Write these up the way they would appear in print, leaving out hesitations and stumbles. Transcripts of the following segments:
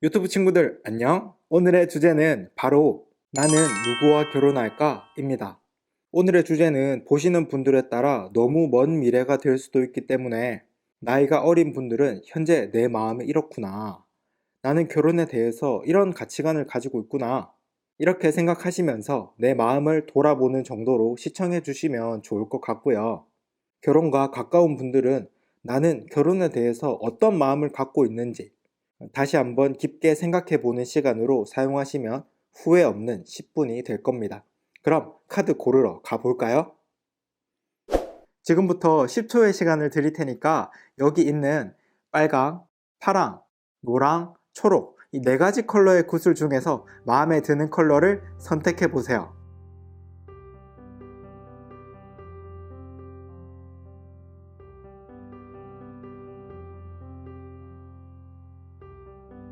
유튜브 친구들 안녕? 오늘의 주제는 바로 나는 누구와 결혼할까? 입니다. 오늘의 주제는 보시는 분들에 따라 너무 먼 미래가 될 수도 있기 때문에 나이가 어린 분들은 현재 내 마음이 이렇구나. 나는 결혼에 대해서 이런 가치관을 가지고 있구나. 이렇게 생각하시면서 내 마음을 돌아보는 정도로 시청해 주시면 좋을 것 같고요. 결혼과 가까운 분들은 나는 결혼에 대해서 어떤 마음을 갖고 있는지 다시 한번 깊게 생각해 보는 시간으로 사용하시면 후회 없는 10분이 될 겁니다. 그럼 카드 고르러 가볼까요? 지금부터 10초의 시간을 드릴 테니까 여기 있는 빨강, 파랑, 노랑, 초록 이 네 가지 컬러의 구슬 중에서 마음에 드는 컬러를 선택해 보세요.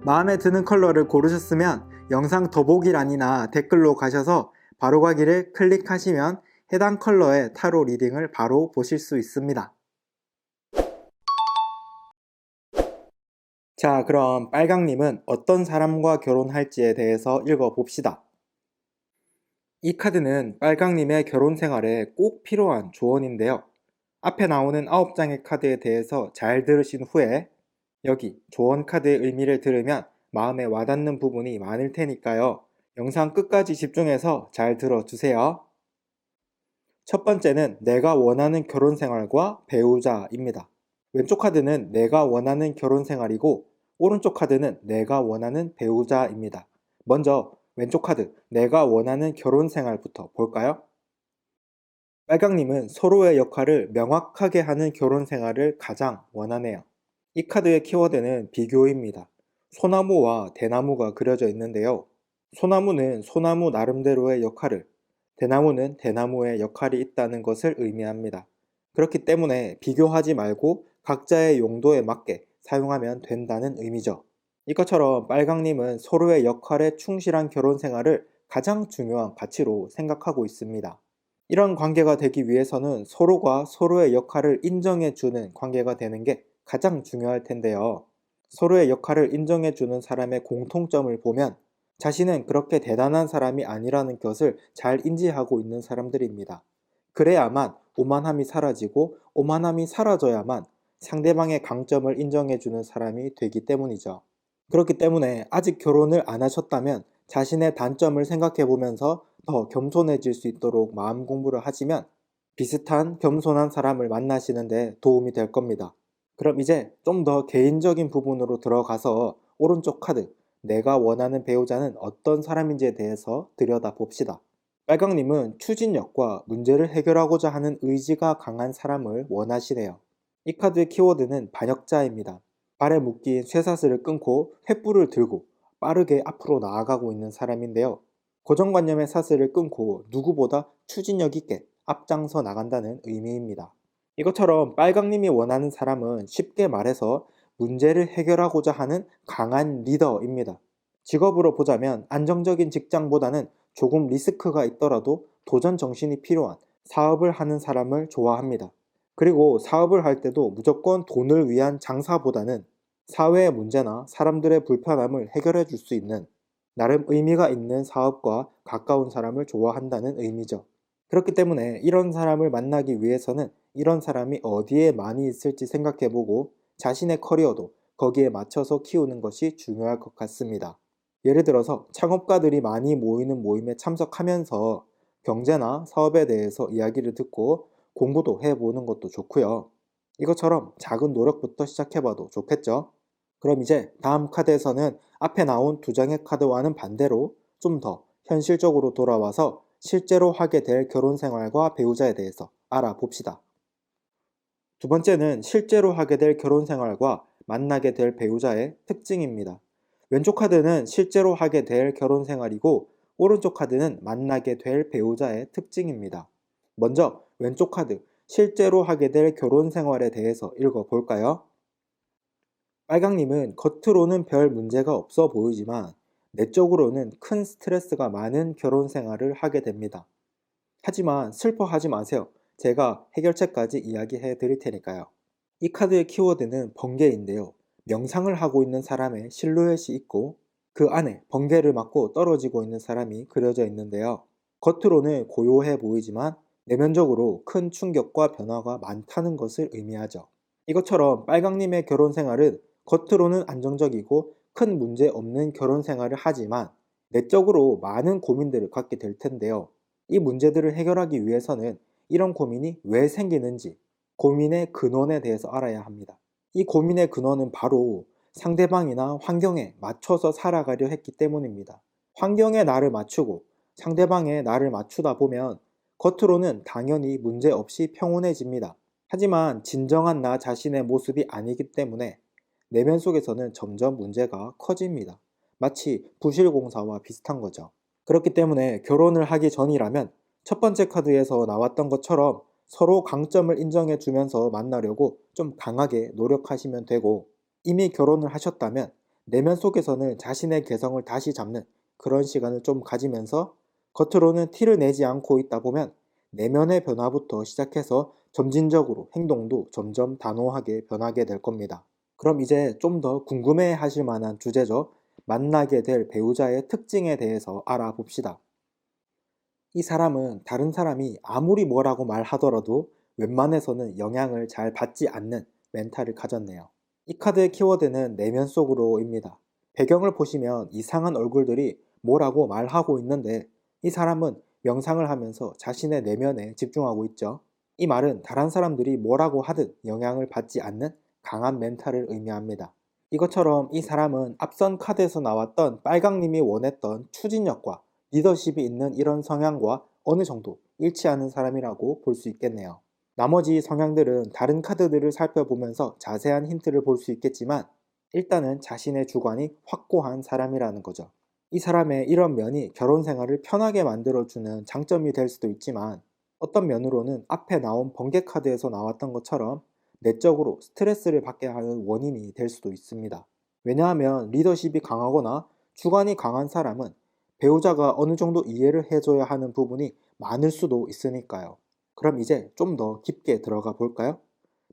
마음에 드는 컬러를 고르셨으면 영상 더보기란이나 댓글로 가셔서 바로 가기를 클릭하시면 해당 컬러의 타로 리딩을 바로 보실 수 있습니다. 자, 그럼 빨강님은 어떤 사람과 결혼할지에 대해서 읽어봅시다. 이 카드는 빨강님의 결혼 생활에 꼭 필요한 조언인데요. 앞에 나오는 9장의 카드에 대해서 잘 들으신 후에 여기 조언 카드의 의미를 들으면 마음에 와닿는 부분이 많을 테니까요. 영상 끝까지 집중해서 잘 들어주세요. 첫 번째는 내가 원하는 결혼 생활과 배우자입니다. 왼쪽 카드는 내가 원하는 결혼 생활이고 오른쪽 카드는 내가 원하는 배우자입니다. 먼저 왼쪽 카드 내가 원하는 결혼 생활부터 볼까요? 빨강님은 서로의 역할을 명확하게 하는 결혼 생활을 가장 원하네요. 이 카드의 키워드는 비교입니다. 소나무와 대나무가 그려져 있는데요. 소나무는 소나무 나름대로의 역할을, 대나무는 대나무의 역할이 있다는 것을 의미합니다. 그렇기 때문에 비교하지 말고 각자의 용도에 맞게 사용하면 된다는 의미죠. 이것처럼 빨강님은 서로의 역할에 충실한 결혼 생활을 가장 중요한 가치로 생각하고 있습니다. 이런 관계가 되기 위해서는 서로가 서로의 역할을 인정해주는 관계가 되는 게 가장 중요할 텐데요. 서로의 역할을 인정해주는 사람의 공통점을 보면 자신은 그렇게 대단한 사람이 아니라는 것을 잘 인지하고 있는 사람들입니다. 그래야만 오만함이 사라지고 오만함이 사라져야만 상대방의 강점을 인정해주는 사람이 되기 때문이죠. 그렇기 때문에 아직 결혼을 안 하셨다면 자신의 단점을 생각해 보면서 더 겸손해질 수 있도록 마음 공부를 하시면 비슷한 겸손한 사람을 만나시는데 도움이 될 겁니다. 그럼 이제 좀 더 개인적인 부분으로 들어가서 오른쪽 카드, 내가 원하는 배우자는 어떤 사람인지에 대해서 들여다봅시다. 빨강님은 추진력과 문제를 해결하고자 하는 의지가 강한 사람을 원하시네요. 이 카드의 키워드는 반역자입니다. 발에 묶인 쇠사슬을 끊고 횃불을 들고 빠르게 앞으로 나아가고 있는 사람인데요. 고정관념의 사슬을 끊고 누구보다 추진력 있게 앞장서 나간다는 의미입니다. 이것처럼 빨강님이 원하는 사람은 쉽게 말해서 문제를 해결하고자 하는 강한 리더입니다. 직업으로 보자면 안정적인 직장보다는 조금 리스크가 있더라도 도전 정신이 필요한 사업을 하는 사람을 좋아합니다. 그리고 사업을 할 때도 무조건 돈을 위한 장사보다는 사회의 문제나 사람들의 불편함을 해결해 줄 수 있는 나름 의미가 있는 사업과 가까운 사람을 좋아한다는 의미죠. 그렇기 때문에 이런 사람을 만나기 위해서는 이런 사람이 어디에 많이 있을지 생각해보고 자신의 커리어도 거기에 맞춰서 키우는 것이 중요할 것 같습니다. 예를 들어서 창업가들이 많이 모이는 모임에 참석하면서 경제나 사업에 대해서 이야기를 듣고 공부도 해보는 것도 좋고요. 이것처럼 작은 노력부터 시작해봐도 좋겠죠? 그럼 이제 다음 카드에서는 앞에 나온 두 장의 카드와는 반대로 좀 더 현실적으로 돌아와서 실제로 하게 될 결혼 생활과 배우자에 대해서 알아봅시다. 두 번째는 실제로 하게 될 결혼 생활과 만나게 될 배우자의 특징입니다. 왼쪽 카드는 실제로 하게 될 결혼 생활이고 오른쪽 카드는 만나게 될 배우자의 특징입니다. 먼저 왼쪽 카드, 실제로 하게 될 결혼 생활에 대해서 읽어볼까요? 빨강님은 겉으로는 별 문제가 없어 보이지만 내적으로는 큰 스트레스가 많은 결혼 생활을 하게 됩니다. 하지만 슬퍼하지 마세요. 제가 해결책까지 이야기해 드릴 테니까요. 이 카드의 키워드는 번개인데요. 명상을 하고 있는 사람의 실루엣이 있고 그 안에 번개를 맞고 떨어지고 있는 사람이 그려져 있는데요. 겉으로는 고요해 보이지만 내면적으로 큰 충격과 변화가 많다는 것을 의미하죠. 이것처럼 빨강님의 결혼 생활은 겉으로는 안정적이고 큰 문제 없는 결혼 생활을 하지만 내적으로 많은 고민들을 갖게 될 텐데요. 이 문제들을 해결하기 위해서는 이런 고민이 왜 생기는지, 고민의 근원에 대해서 알아야 합니다. 이 고민의 근원은 바로 상대방이나 환경에 맞춰서 살아가려 했기 때문입니다. 환경에 나를 맞추고 상대방에 나를 맞추다 보면 겉으로는 당연히 문제 없이 평온해집니다. 하지만 진정한 나 자신의 모습이 아니기 때문에 내면 속에서는 점점 문제가 커집니다. 마치 부실공사와 비슷한 거죠. 그렇기 때문에 결혼을 하기 전이라면 첫 번째 카드에서 나왔던 것처럼 서로 강점을 인정해 주면서 만나려고 좀 강하게 노력하시면 되고, 이미 결혼을 하셨다면 내면 속에서는 자신의 개성을 다시 잡는 그런 시간을 좀 가지면서 겉으로는 티를 내지 않고 있다 보면 내면의 변화부터 시작해서 점진적으로 행동도 점점 단호하게 변하게 될 겁니다. 그럼 이제 좀 더 궁금해 하실 만한 주제죠. 만나게 될 배우자의 특징에 대해서 알아봅시다. 이 사람은 다른 사람이 아무리 뭐라고 말하더라도 웬만해서는 영향을 잘 받지 않는 멘탈을 가졌네요. 이 카드의 키워드는 내면 속으로입니다. 배경을 보시면 이상한 얼굴들이 뭐라고 말하고 있는데 이 사람은 명상을 하면서 자신의 내면에 집중하고 있죠. 이 말은 다른 사람들이 뭐라고 하든 영향을 받지 않는 강한 멘탈을 의미합니다. 이것처럼 이 사람은 앞선 카드에서 나왔던 빨강님이 원했던 추진력과 리더십이 있는 이런 성향과 어느 정도 일치하는 사람이라고 볼 수 있겠네요. 나머지 성향들은 다른 카드들을 살펴보면서 자세한 힌트를 볼 수 있겠지만 일단은 자신의 주관이 확고한 사람이라는 거죠. 이 사람의 이런 면이 결혼 생활을 편하게 만들어주는 장점이 될 수도 있지만 어떤 면으로는 앞에 나온 번개 카드에서 나왔던 것처럼 내적으로 스트레스를 받게 하는 원인이 될 수도 있습니다. 왜냐하면 리더십이 강하거나 주관이 강한 사람은 배우자가 어느 정도 이해를 해줘야 하는 부분이 많을 수도 있으니까요. 그럼 이제 좀 더 깊게 들어가 볼까요?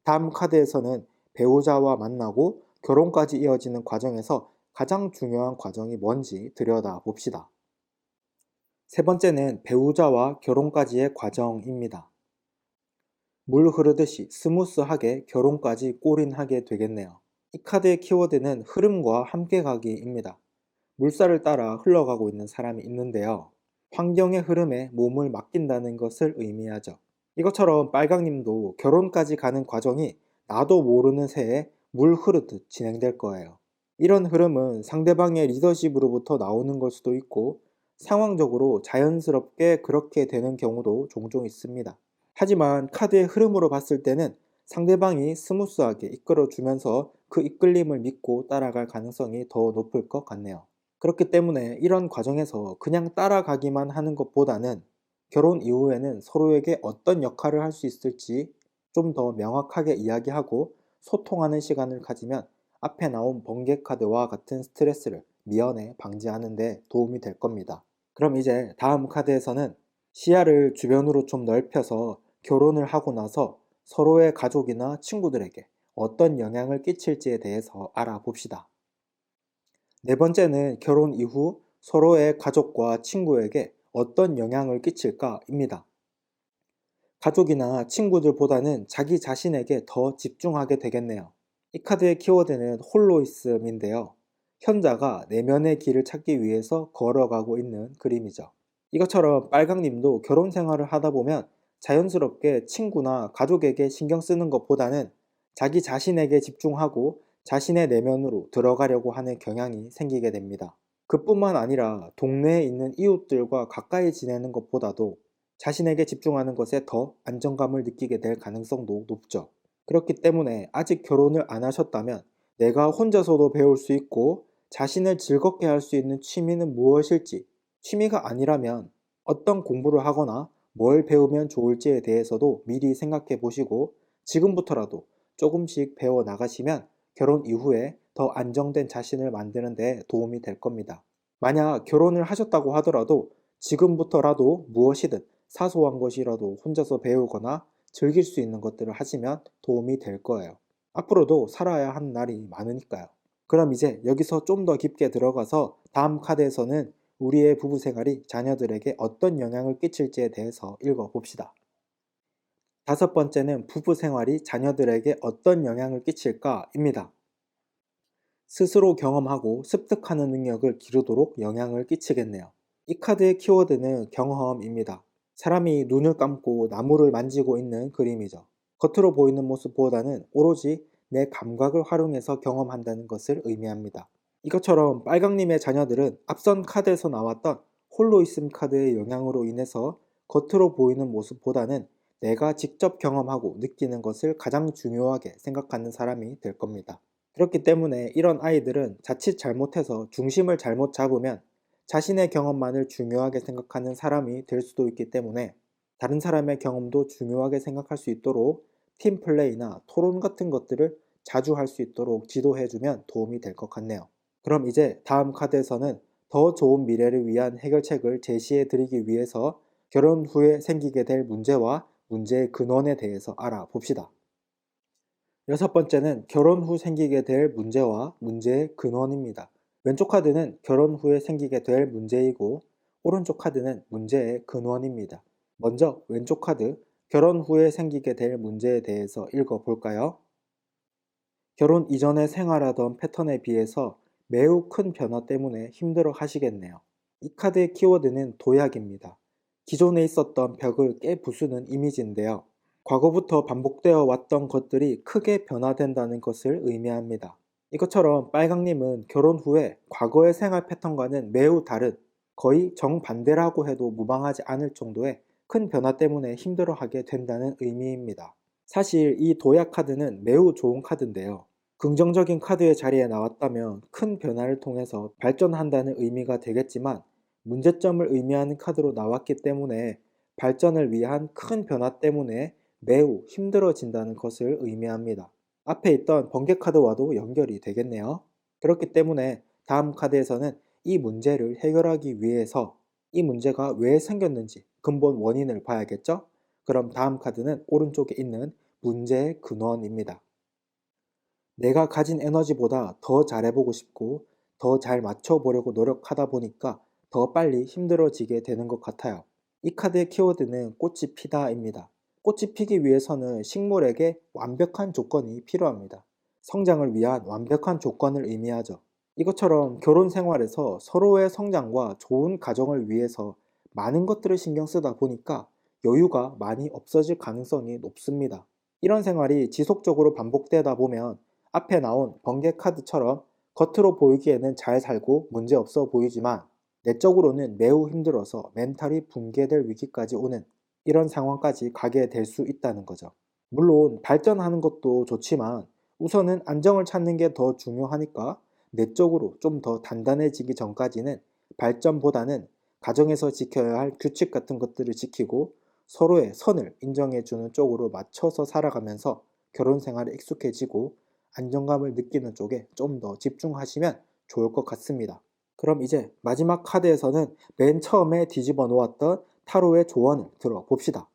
다음 카드에서는 배우자와 만나고 결혼까지 이어지는 과정에서 가장 중요한 과정이 뭔지 들여다 봅시다. 세 번째는 배우자와 결혼까지의 과정입니다. 물 흐르듯이 스무스하게 결혼까지 골인하게 되겠네요. 이 카드의 키워드는 흐름과 함께 가기입니다. 물살을 따라 흘러가고 있는 사람이 있는데요. 환경의 흐름에 몸을 맡긴다는 것을 의미하죠. 이것처럼 빨강님도 결혼까지 가는 과정이 나도 모르는 새에 물 흐르듯 진행될 거예요. 이런 흐름은 상대방의 리더십으로부터 나오는 걸 수도 있고 상황적으로 자연스럽게 그렇게 되는 경우도 종종 있습니다. 하지만 카드의 흐름으로 봤을 때는 상대방이 스무스하게 이끌어주면서 그 이끌림을 믿고 따라갈 가능성이 더 높을 것 같네요. 그렇기 때문에 이런 과정에서 그냥 따라가기만 하는 것보다는 결혼 이후에는 서로에게 어떤 역할을 할 수 있을지 좀 더 명확하게 이야기하고 소통하는 시간을 가지면 앞에 나온 번개 카드와 같은 스트레스를 미연에 방지하는 데 도움이 될 겁니다. 그럼 이제 다음 카드에서는 시야를 주변으로 좀 넓혀서 결혼을 하고 나서 서로의 가족이나 친구들에게 어떤 영향을 끼칠지에 대해서 알아봅시다. 네 번째는 결혼 이후 서로의 가족과 친구에게 어떤 영향을 끼칠까입니다. 가족이나 친구들보다는 자기 자신에게 더 집중하게 되겠네요. 이 카드의 키워드는 홀로이즘인데요. 현자가 내면의 길을 찾기 위해서 걸어가고 있는 그림이죠. 이것처럼 빨강님도 결혼 생활을 하다 보면 자연스럽게 친구나 가족에게 신경 쓰는 것보다는 자기 자신에게 집중하고 자신의 내면으로 들어가려고 하는 경향이 생기게 됩니다. 그뿐만 아니라 동네에 있는 이웃들과 가까이 지내는 것보다도 자신에게 집중하는 것에 더 안정감을 느끼게 될 가능성도 높죠. 그렇기 때문에 아직 결혼을 안 하셨다면 내가 혼자서도 배울 수 있고 자신을 즐겁게 할 수 있는 취미는 무엇일지, 취미가 아니라면 어떤 공부를 하거나 뭘 배우면 좋을지에 대해서도 미리 생각해 보시고 지금부터라도 조금씩 배워 나가시면 결혼 이후에 더 안정된 자신을 만드는 데 도움이 될 겁니다. 만약 결혼을 하셨다고 하더라도 지금부터라도 무엇이든 사소한 것이라도 혼자서 배우거나 즐길 수 있는 것들을 하시면 도움이 될 거예요. 앞으로도 살아야 하는 날이 많으니까요. 그럼 이제 여기서 좀 더 깊게 들어가서 다음 카드에서는 우리의 부부 생활이 자녀들에게 어떤 영향을 끼칠지에 대해서 읽어봅시다. 다섯 번째는 부부 생활이 자녀들에게 어떤 영향을 끼칠까입니다. 스스로 경험하고 습득하는 능력을 기르도록 영향을 끼치겠네요. 이 카드의 키워드는 경험입니다. 사람이 눈을 감고 나무를 만지고 있는 그림이죠. 겉으로 보이는 모습보다는 오로지 내 감각을 활용해서 경험한다는 것을 의미합니다. 이것처럼 빨강님의 자녀들은 앞선 카드에서 나왔던 홀로 있음 카드의 영향으로 인해서 겉으로 보이는 모습보다는 내가 직접 경험하고 느끼는 것을 가장 중요하게 생각하는 사람이 될 겁니다. 그렇기 때문에 이런 아이들은 자칫 잘못해서 중심을 잘못 잡으면 자신의 경험만을 중요하게 생각하는 사람이 될 수도 있기 때문에 다른 사람의 경험도 중요하게 생각할 수 있도록 팀 플레이나 토론 같은 것들을 자주 할 수 있도록 지도해주면 도움이 될 것 같네요. 그럼 이제 다음 카드에서는 더 좋은 미래를 위한 해결책을 제시해 드리기 위해서 결혼 후에 생기게 될 문제와 문제의 근원에 대해서 알아봅시다. 여섯 번째는 결혼 후 생기게 될 문제와 문제의 근원입니다. 왼쪽 카드는 결혼 후에 생기게 될 문제이고 오른쪽 카드는 문제의 근원입니다. 먼저 왼쪽 카드 결혼 후에 생기게 될 문제에 대해서 읽어볼까요? 결혼 이전에 생활하던 패턴에 비해서 매우 큰 변화 때문에 힘들어 하시겠네요. 이 카드의 키워드는 도약입니다. 기존에 있었던 벽을 깨부수는 이미지인데요. 과거부터 반복되어 왔던 것들이 크게 변화된다는 것을 의미합니다. 이것처럼 빨강님은 결혼 후에 과거의 생활 패턴과는 매우 다른 거의 정반대라고 해도 무방하지 않을 정도의 큰 변화 때문에 힘들어하게 된다는 의미입니다. 사실 이 도약 카드는 매우 좋은 카드인데요. 긍정적인 카드의 자리에 나왔다면 큰 변화를 통해서 발전한다는 의미가 되겠지만 문제점을 의미하는 카드로 나왔기 때문에 발전을 위한 큰 변화 때문에 매우 힘들어진다는 것을 의미합니다. 앞에 있던 번개 카드와도 연결이 되겠네요. 그렇기 때문에 다음 카드에서는 이 문제를 해결하기 위해서 이 문제가 왜 생겼는지 근본 원인을 봐야겠죠? 그럼 다음 카드는 오른쪽에 있는 문제의 근원입니다. 내가 가진 에너지보다 더 잘해보고 싶고 더 잘 맞춰보려고 노력하다 보니까 더 빨리 힘들어지게 되는 것 같아요. 이 카드의 키워드는 꽃이 피다입니다. 꽃이 피기 위해서는 식물에게 완벽한 조건이 필요합니다. 성장을 위한 완벽한 조건을 의미하죠. 이것처럼 결혼 생활에서 서로의 성장과 좋은 가정을 위해서 많은 것들을 신경 쓰다 보니까 여유가 많이 없어질 가능성이 높습니다. 이런 생활이 지속적으로 반복되다 보면 앞에 나온 번개 카드처럼 겉으로 보이기에는 잘 살고 문제없어 보이지만 내적으로는 매우 힘들어서 멘탈이 붕괴될 위기까지 오는 이런 상황까지 가게 될 수 있다는 거죠. 물론 발전하는 것도 좋지만 우선은 안정을 찾는 게 더 중요하니까 내적으로 좀 더 단단해지기 전까지는 발전보다는 가정에서 지켜야 할 규칙 같은 것들을 지키고 서로의 선을 인정해주는 쪽으로 맞춰서 살아가면서 결혼 생활에 익숙해지고 안정감을 느끼는 쪽에 좀 더 집중하시면 좋을 것 같습니다. 그럼 이제 마지막 카드에서는 맨 처음에 뒤집어 놓았던 타로의 조언을 들어봅시다.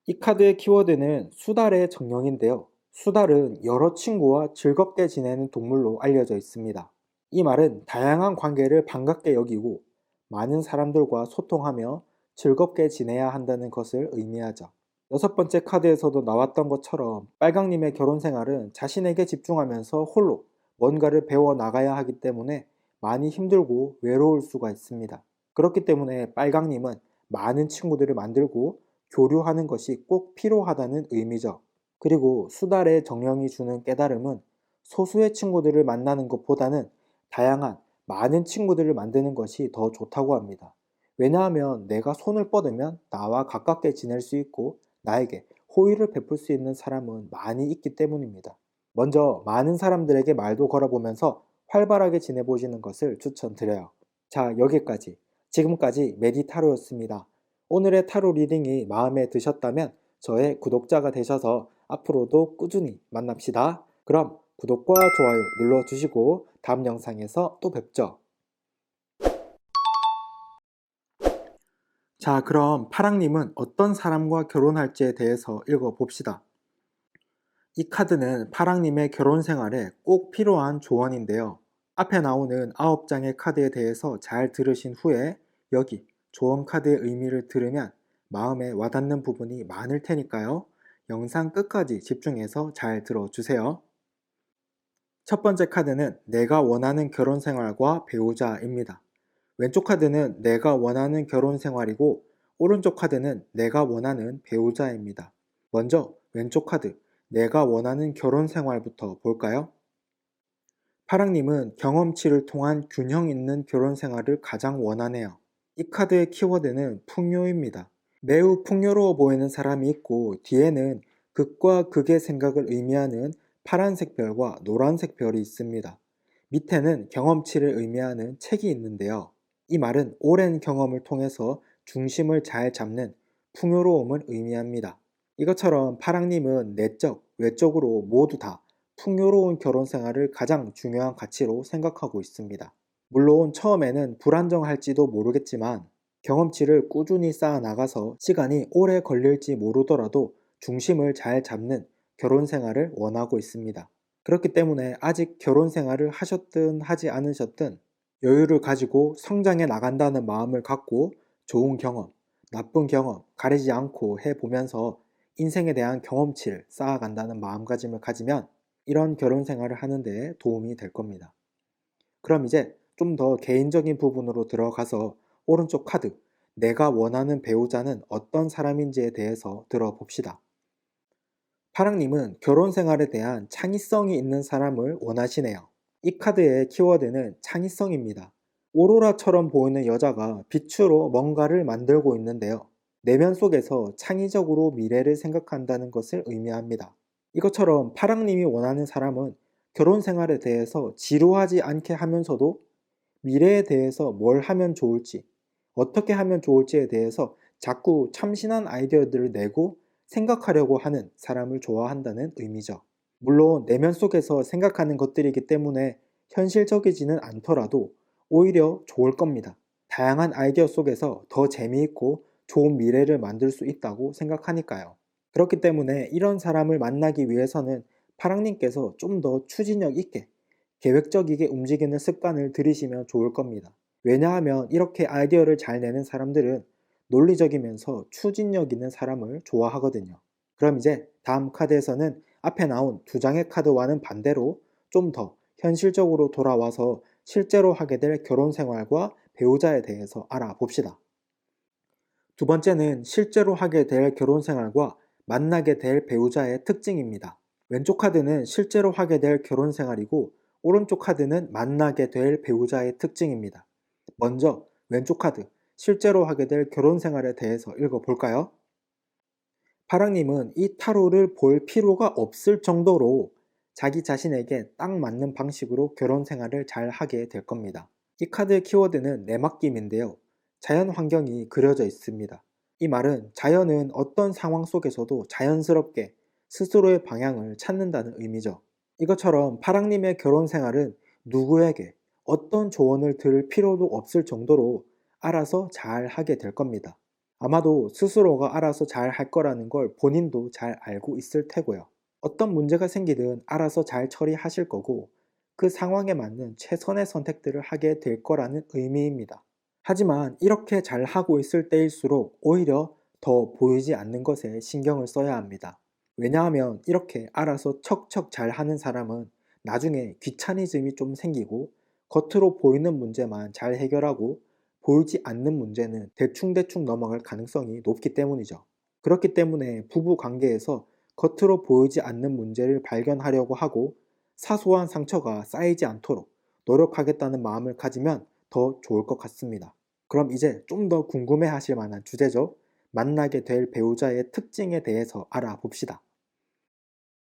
이 카드의 키워드는 수달의 정령인데요. 수달은 여러 친구와 즐겁게 지내는 동물로 알려져 있습니다. 이 말은 다양한 관계를 반갑게 여기고 많은 사람들과 소통하며 즐겁게 지내야 한다는 것을 의미하죠. 여섯 번째 카드에서도 나왔던 것처럼 빨강님의 결혼 생활은 자신에게 집중하면서 홀로 뭔가를 배워 나가야 하기 때문에 많이 힘들고 외로울 수가 있습니다. 그렇기 때문에 빨강님은 많은 친구들을 만들고 교류하는 것이 꼭 필요하다는 의미죠. 그리고 수달의 정령이 주는 깨달음은 소수의 친구들을 만나는 것보다는 다양한 많은 친구들을 만드는 것이 더 좋다고 합니다. 왜냐하면 내가 손을 뻗으면 나와 가깝게 지낼 수 있고 나에게 호의를 베풀 수 있는 사람은 많이 있기 때문입니다. 먼저 많은 사람들에게 말도 걸어보면서 활발하게 지내보시는 것을 추천드려요. 자, 여기까지. 지금까지 메디타로였습니다. 오늘의 타로 리딩이 마음에 드셨다면 저의 구독자가 되셔서 앞으로도 꾸준히 만납시다. 그럼 구독과 좋아요 눌러주시고 다음 영상에서 또 뵙죠. 자, 그럼 파랑님은 어떤 사람과 결혼할지에 대해서 읽어봅시다. 이 카드는 파랑님의 결혼 생활에 꼭 필요한 조언인데요. 앞에 나오는 9장의 카드에 대해서 잘 들으신 후에 여기 조언 카드의 의미를 들으면 마음에 와닿는 부분이 많을 테니까요. 영상 끝까지 집중해서 잘 들어주세요. 첫 번째 카드는 내가 원하는 결혼 생활과 배우자입니다. 왼쪽 카드는 내가 원하는 결혼 생활이고 오른쪽 카드는 내가 원하는 배우자입니다. 먼저 왼쪽 카드, 내가 원하는 결혼 생활부터 볼까요? 파랑님은 경험치를 통한 균형 있는 결혼 생활을 가장 원하네요. 이 카드의 키워드는 풍요입니다. 매우 풍요로워 보이는 사람이 있고 뒤에는 극과 극의 생각을 의미하는 파란색 별과 노란색 별이 있습니다. 밑에는 경험치를 의미하는 책이 있는데요. 이 말은 오랜 경험을 통해서 중심을 잘 잡는 풍요로움을 의미합니다. 이것처럼 파랑님은 내적, 외적으로 모두 다 풍요로운 결혼 생활을 가장 중요한 가치로 생각하고 있습니다. 물론 처음에는 불안정할지도 모르겠지만 경험치를 꾸준히 쌓아 나가서 시간이 오래 걸릴지 모르더라도 중심을 잘 잡는 결혼 생활을 원하고 있습니다. 그렇기 때문에 아직 결혼 생활을 하셨든 하지 않으셨든 여유를 가지고 성장해 나간다는 마음을 갖고 좋은 경험, 나쁜 경험 가리지 않고 해보면서 인생에 대한 경험치를 쌓아간다는 마음가짐을 가지면 이런 결혼 생활을 하는 데 도움이 될 겁니다. 그럼 이제 좀 더 개인적인 부분으로 들어가서 오른쪽 카드, 내가 원하는 배우자는 어떤 사람인지에 대해서 들어봅시다. 파랑님은 결혼 생활에 대한 창의성이 있는 사람을 원하시네요. 이 카드의 키워드는 창의성입니다. 오로라처럼 보이는 여자가 빛으로 뭔가를 만들고 있는데요. 내면 속에서 창의적으로 미래를 생각한다는 것을 의미합니다. 이것처럼 파랑님이 원하는 사람은 결혼 생활에 대해서 지루하지 않게 하면서도 미래에 대해서 뭘 하면 좋을지, 어떻게 하면 좋을지에 대해서 자꾸 참신한 아이디어들을 내고 생각하려고 하는 사람을 좋아한다는 의미죠. 물론 내면 속에서 생각하는 것들이기 때문에 현실적이지는 않더라도 오히려 좋을 겁니다. 다양한 아이디어 속에서 더 재미있고 좋은 미래를 만들 수 있다고 생각하니까요. 그렇기 때문에 이런 사람을 만나기 위해서는 파랑님께서 좀 더 추진력 있게 계획적이게 움직이는 습관을 들이시면 좋을 겁니다. 왜냐하면 이렇게 아이디어를 잘 내는 사람들은 논리적이면서 추진력 있는 사람을 좋아하거든요. 그럼 이제 다음 카드에서는 앞에 나온 두 장의 카드와는 반대로 좀 더 현실적으로 돌아와서 실제로 하게 될 결혼 생활과 배우자에 대해서 알아봅시다. 두 번째는 실제로 하게 될 결혼 생활과 만나게 될 배우자의 특징입니다. 왼쪽 카드는 실제로 하게 될 결혼 생활이고 오른쪽 카드는 만나게 될 배우자의 특징입니다. 먼저 왼쪽 카드, 실제로 하게 될 결혼 생활에 대해서 읽어볼까요? 파랑님은 이 타로를 볼 필요가 없을 정도로 자기 자신에게 딱 맞는 방식으로 결혼 생활을 잘 하게 될 겁니다. 이 카드의 키워드는 내맡김인데요. 자연 환경이 그려져 있습니다. 이 말은 자연은 어떤 상황 속에서도 자연스럽게 스스로의 방향을 찾는다는 의미죠. 이것처럼 파랑님의 결혼 생활은 누구에게 어떤 조언을 들을 필요도 없을 정도로 알아서 잘 하게 될 겁니다. 아마도 스스로가 알아서 잘 할 거라는 걸 본인도 잘 알고 있을 테고요. 어떤 문제가 생기든 알아서 잘 처리하실 거고 그 상황에 맞는 최선의 선택들을 하게 될 거라는 의미입니다. 하지만 이렇게 잘 하고 있을 때일수록 오히려 더 보이지 않는 것에 신경을 써야 합니다. 왜냐하면 이렇게 알아서 척척 잘 하는 사람은 나중에 귀차니즘이 좀 생기고 겉으로 보이는 문제만 잘 해결하고 보이지 않는 문제는 대충대충 넘어갈 가능성이 높기 때문이죠. 그렇기 때문에 부부 관계에서 겉으로 보이지 않는 문제를 발견하려고 하고 사소한 상처가 쌓이지 않도록 노력하겠다는 마음을 가지면 더 좋을 것 같습니다. 그럼 이제 좀 더 궁금해 하실 만한 주제죠. 만나게 될 배우자의 특징에 대해서 알아봅시다.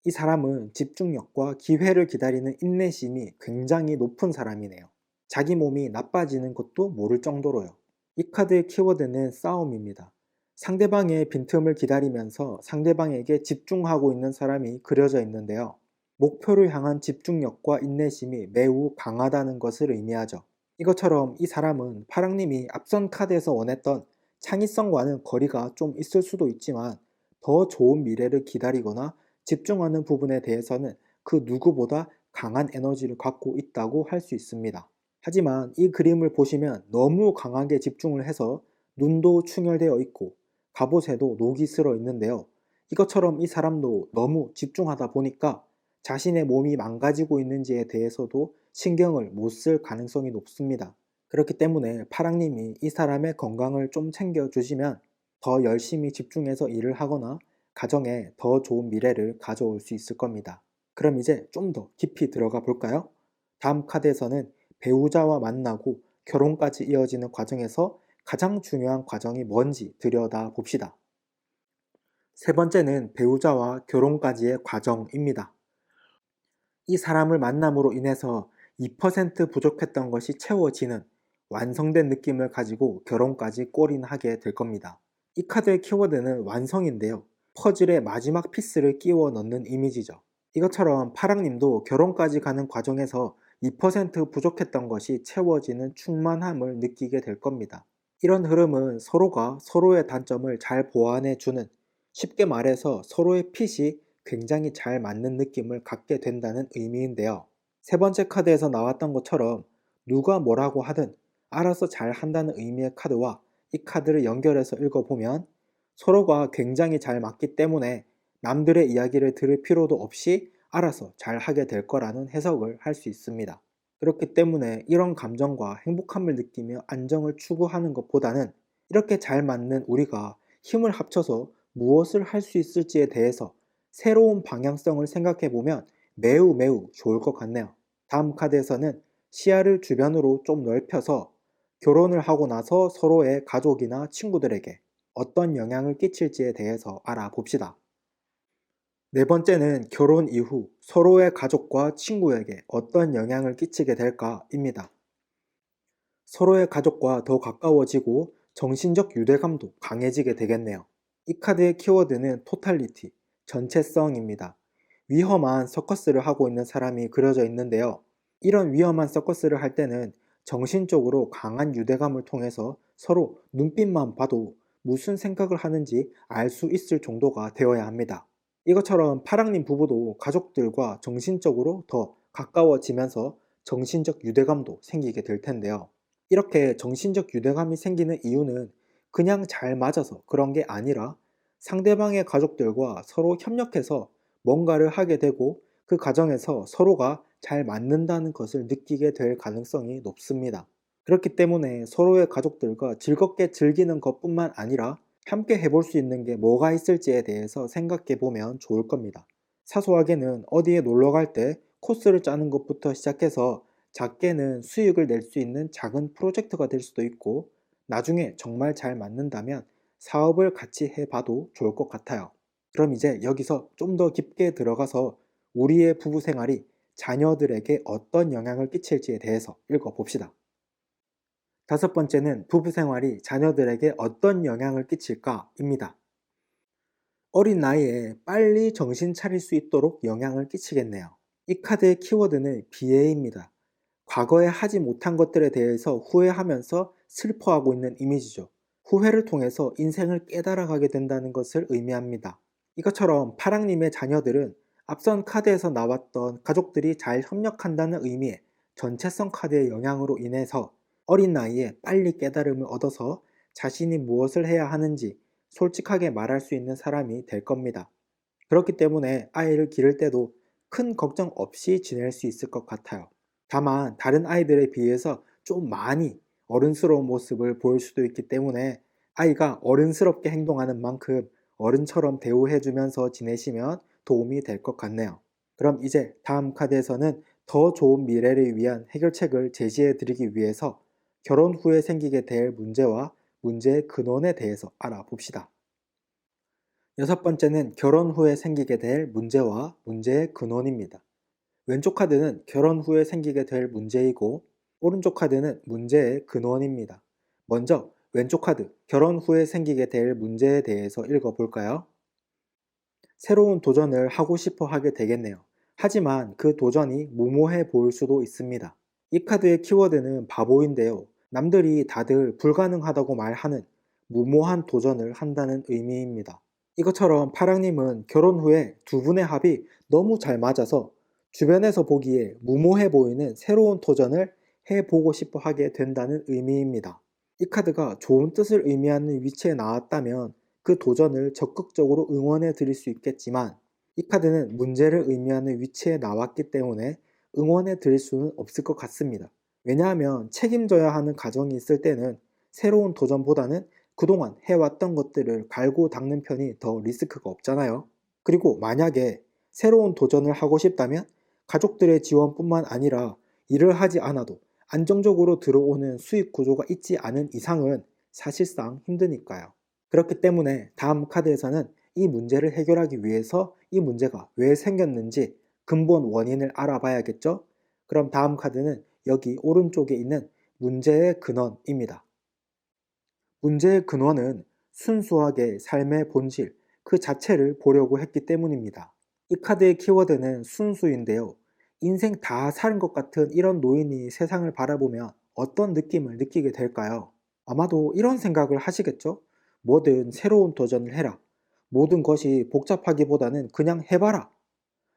이 사람은 집중력과 기회를 기다리는 인내심이 굉장히 높은 사람이네요. 자기 몸이 나빠지는 것도 모를 정도로요. 이 카드의 키워드는 싸움입니다. 상대방의 빈틈을 기다리면서 상대방에게 집중하고 있는 사람이 그려져 있는데요. 목표를 향한 집중력과 인내심이 매우 강하다는 것을 의미하죠. 이것처럼 이 사람은 파랑님이 앞선 카드에서 원했던 창의성과는 거리가 좀 있을 수도 있지만 더 좋은 미래를 기다리거나 집중하는 부분에 대해서는 그 누구보다 강한 에너지를 갖고 있다고 할 수 있습니다. 하지만 이 그림을 보시면 너무 강하게 집중을 해서 눈도 충혈되어 있고 갑옷에도 녹이 슬어 있는데요. 이것처럼 이 사람도 너무 집중하다 보니까 자신의 몸이 망가지고 있는지에 대해서도 신경을 못 쓸 가능성이 높습니다. 그렇기 때문에 파랑님이 이 사람의 건강을 좀 챙겨주시면 더 열심히 집중해서 일을 하거나 가정에 더 좋은 미래를 가져올 수 있을 겁니다. 그럼 이제 좀 더 깊이 들어가 볼까요? 다음 카드에서는 배우자와 만나고 결혼까지 이어지는 과정에서 가장 중요한 과정이 뭔지 들여다 봅시다. 세 번째는 배우자와 결혼까지의 과정입니다. 이 사람을 만남으로 인해서 2% 부족했던 것이 채워지는 완성된 느낌을 가지고 결혼까지 골인하게 될 겁니다. 이 카드의 키워드는 완성인데요. 퍼즐의 마지막 피스를 끼워 넣는 이미지죠. 이것처럼 파랑님도 결혼까지 가는 과정에서 2% 부족했던 것이 채워지는 충만함을 느끼게 될 겁니다. 이런 흐름은 서로가 서로의 단점을 잘 보완해 주는, 쉽게 말해서 서로의 핏이 굉장히 잘 맞는 느낌을 갖게 된다는 의미인데요. 세 번째 카드에서 나왔던 것처럼 누가 뭐라고 하든 알아서 잘 한다는 의미의 카드와 이 카드를 연결해서 읽어보면 서로가 굉장히 잘 맞기 때문에 남들의 이야기를 들을 필요도 없이 알아서 잘 하게 될 거라는 해석을 할 수 있습니다. 그렇기 때문에 이런 감정과 행복함을 느끼며 안정을 추구하는 것보다는 이렇게 잘 맞는 우리가 힘을 합쳐서 무엇을 할 수 있을지에 대해서 새로운 방향성을 생각해 보면 매우 매우 좋을 것 같네요. 다음 카드에서는 시야를 주변으로 좀 넓혀서 결혼을 하고 나서 서로의 가족이나 친구들에게 어떤 영향을 끼칠지에 대해서 알아봅시다. 네 번째는 결혼 이후 서로의 가족과 친구에게 어떤 영향을 끼치게 될까입니다. 서로의 가족과 더 가까워지고 정신적 유대감도 강해지게 되겠네요. 이 카드의 키워드는 토탈리티, 전체성입니다. 위험한 서커스를 하고 있는 사람이 그려져 있는데요. 이런 위험한 서커스를 할 때는 정신적으로 강한 유대감을 통해서 서로 눈빛만 봐도 무슨 생각을 하는지 알 수 있을 정도가 되어야 합니다. 이것처럼 파랑님 부부도 가족들과 정신적으로 더 가까워지면서 정신적 유대감도 생기게 될 텐데요. 이렇게 정신적 유대감이 생기는 이유는 그냥 잘 맞아서 그런 게 아니라 상대방의 가족들과 서로 협력해서 뭔가를 하게 되고 그 과정에서 서로가 잘 맞는다는 것을 느끼게 될 가능성이 높습니다. 그렇기 때문에 서로의 가족들과 즐겁게 즐기는 것뿐만 아니라 함께 해볼 수 있는 게 뭐가 있을지에 대해서 생각해 보면 좋을 겁니다. 사소하게는 어디에 놀러 갈 때 코스를 짜는 것부터 시작해서 작게는 수익을 낼 수 있는 작은 프로젝트가 될 수도 있고 나중에 정말 잘 맞는다면 사업을 같이 해봐도 좋을 것 같아요. 그럼 이제 여기서 좀 더 깊게 들어가서 우리의 부부 생활이 자녀들에게 어떤 영향을 끼칠지에 대해서 읽어봅시다. 다섯 번째는 부부 생활이 자녀들에게 어떤 영향을 끼칠까입니다. 어린 나이에 빨리 정신 차릴 수 있도록 영향을 끼치겠네요. 이 카드의 키워드는 비애입니다. 과거에 하지 못한 것들에 대해서 후회하면서 슬퍼하고 있는 이미지죠. 후회를 통해서 인생을 깨달아가게 된다는 것을 의미합니다. 이것처럼 파랑님의 자녀들은 앞선 카드에서 나왔던 가족들이 잘 협력한다는 의미의 전체성 카드의 영향으로 인해서 어린 나이에 빨리 깨달음을 얻어서 자신이 무엇을 해야 하는지 솔직하게 말할 수 있는 사람이 될 겁니다. 그렇기 때문에 아이를 기를 때도 큰 걱정 없이 지낼 수 있을 것 같아요. 다만 다른 아이들에 비해서 좀 많이 어른스러운 모습을 보일 수도 있기 때문에 아이가 어른스럽게 행동하는 만큼 어른처럼 대우해주면서 지내시면 도움이 될 것 같네요. 그럼 이제 다음 카드에서는 더 좋은 미래를 위한 해결책을 제시해 드리기 위해서 결혼 후에 생기게 될 문제와 문제의 근원에 대해서 알아봅시다. 여섯 번째는 결혼 후에 생기게 될 문제와 문제의 근원입니다. 왼쪽 카드는 결혼 후에 생기게 될 문제이고 오른쪽 카드는 문제의 근원입니다. 먼저 왼쪽 카드, 결혼 후에 생기게 될 문제에 대해서 읽어볼까요? 새로운 도전을 하고 싶어 하게 되겠네요. 하지만 그 도전이 무모해 보일 수도 있습니다. 이 카드의 키워드는 바보인데요. 남들이 다들 불가능하다고 말하는 무모한 도전을 한다는 의미입니다. 이것처럼 파랑님은 결혼 후에 두 분의 합이 너무 잘 맞아서 주변에서 보기에 무모해 보이는 새로운 도전을 해보고 싶어 하게 된다는 의미입니다. 이 카드가 좋은 뜻을 의미하는 위치에 나왔다면 그 도전을 적극적으로 응원해 드릴 수 있겠지만, 이 카드는 문제를 의미하는 위치에 나왔기 때문에 응원해 드릴 수는 없을 것 같습니다. 왜냐하면 책임져야 하는 가정이 있을 때는 새로운 도전보다는 그동안 해왔던 것들을 갈고 닦는 편이 더 리스크가 없잖아요. 그리고 만약에 새로운 도전을 하고 싶다면 가족들의 지원뿐만 아니라 일을 하지 않아도 안정적으로 들어오는 수익 구조가 있지 않은 이상은 사실상 힘드니까요. 그렇기 때문에 다음 카드에서는 이 문제를 해결하기 위해서 이 문제가 왜 생겼는지 근본 원인을 알아봐야겠죠? 그럼 다음 카드는 여기 오른쪽에 있는 문제의 근원입니다. 문제의 근원은 순수하게 삶의 본질, 그 자체를 보려고 했기 때문입니다. 이 카드의 키워드는 순수인데요. 인생 다 사는 것 같은 이런 노인이 세상을 바라보면 어떤 느낌을 느끼게 될까요? 아마도 이런 생각을 하시겠죠? 뭐든 새로운 도전을 해라. 모든 것이 복잡하기보다는 그냥 해봐라.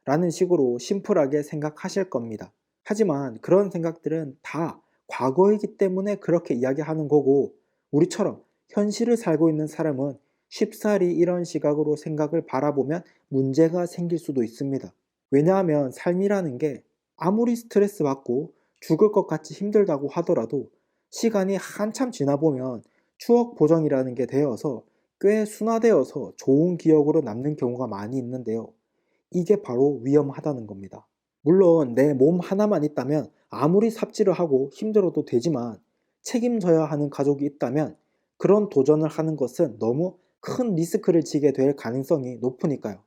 라는 식으로 심플하게 생각하실 겁니다. 하지만 그런 생각들은 다 과거이기 때문에 그렇게 이야기하는 거고, 우리처럼 현실을 살고 있는 사람은 쉽사리 이런 시각으로 생각을 바라보면 문제가 생길 수도 있습니다. 왜냐하면 삶이라는 게 아무리 스트레스 받고 죽을 것 같이 힘들다고 하더라도 시간이 한참 지나 보면 추억 보정이라는 게 되어서 꽤 순화되어서 좋은 기억으로 남는 경우가 많이 있는데요. 이게 바로 위험하다는 겁니다. 물론 내 몸 하나만 있다면 아무리 삽질을 하고 힘들어도 되지만, 책임져야 하는 가족이 있다면 그런 도전을 하는 것은 너무 큰 리스크를 지게 될 가능성이 높으니까요.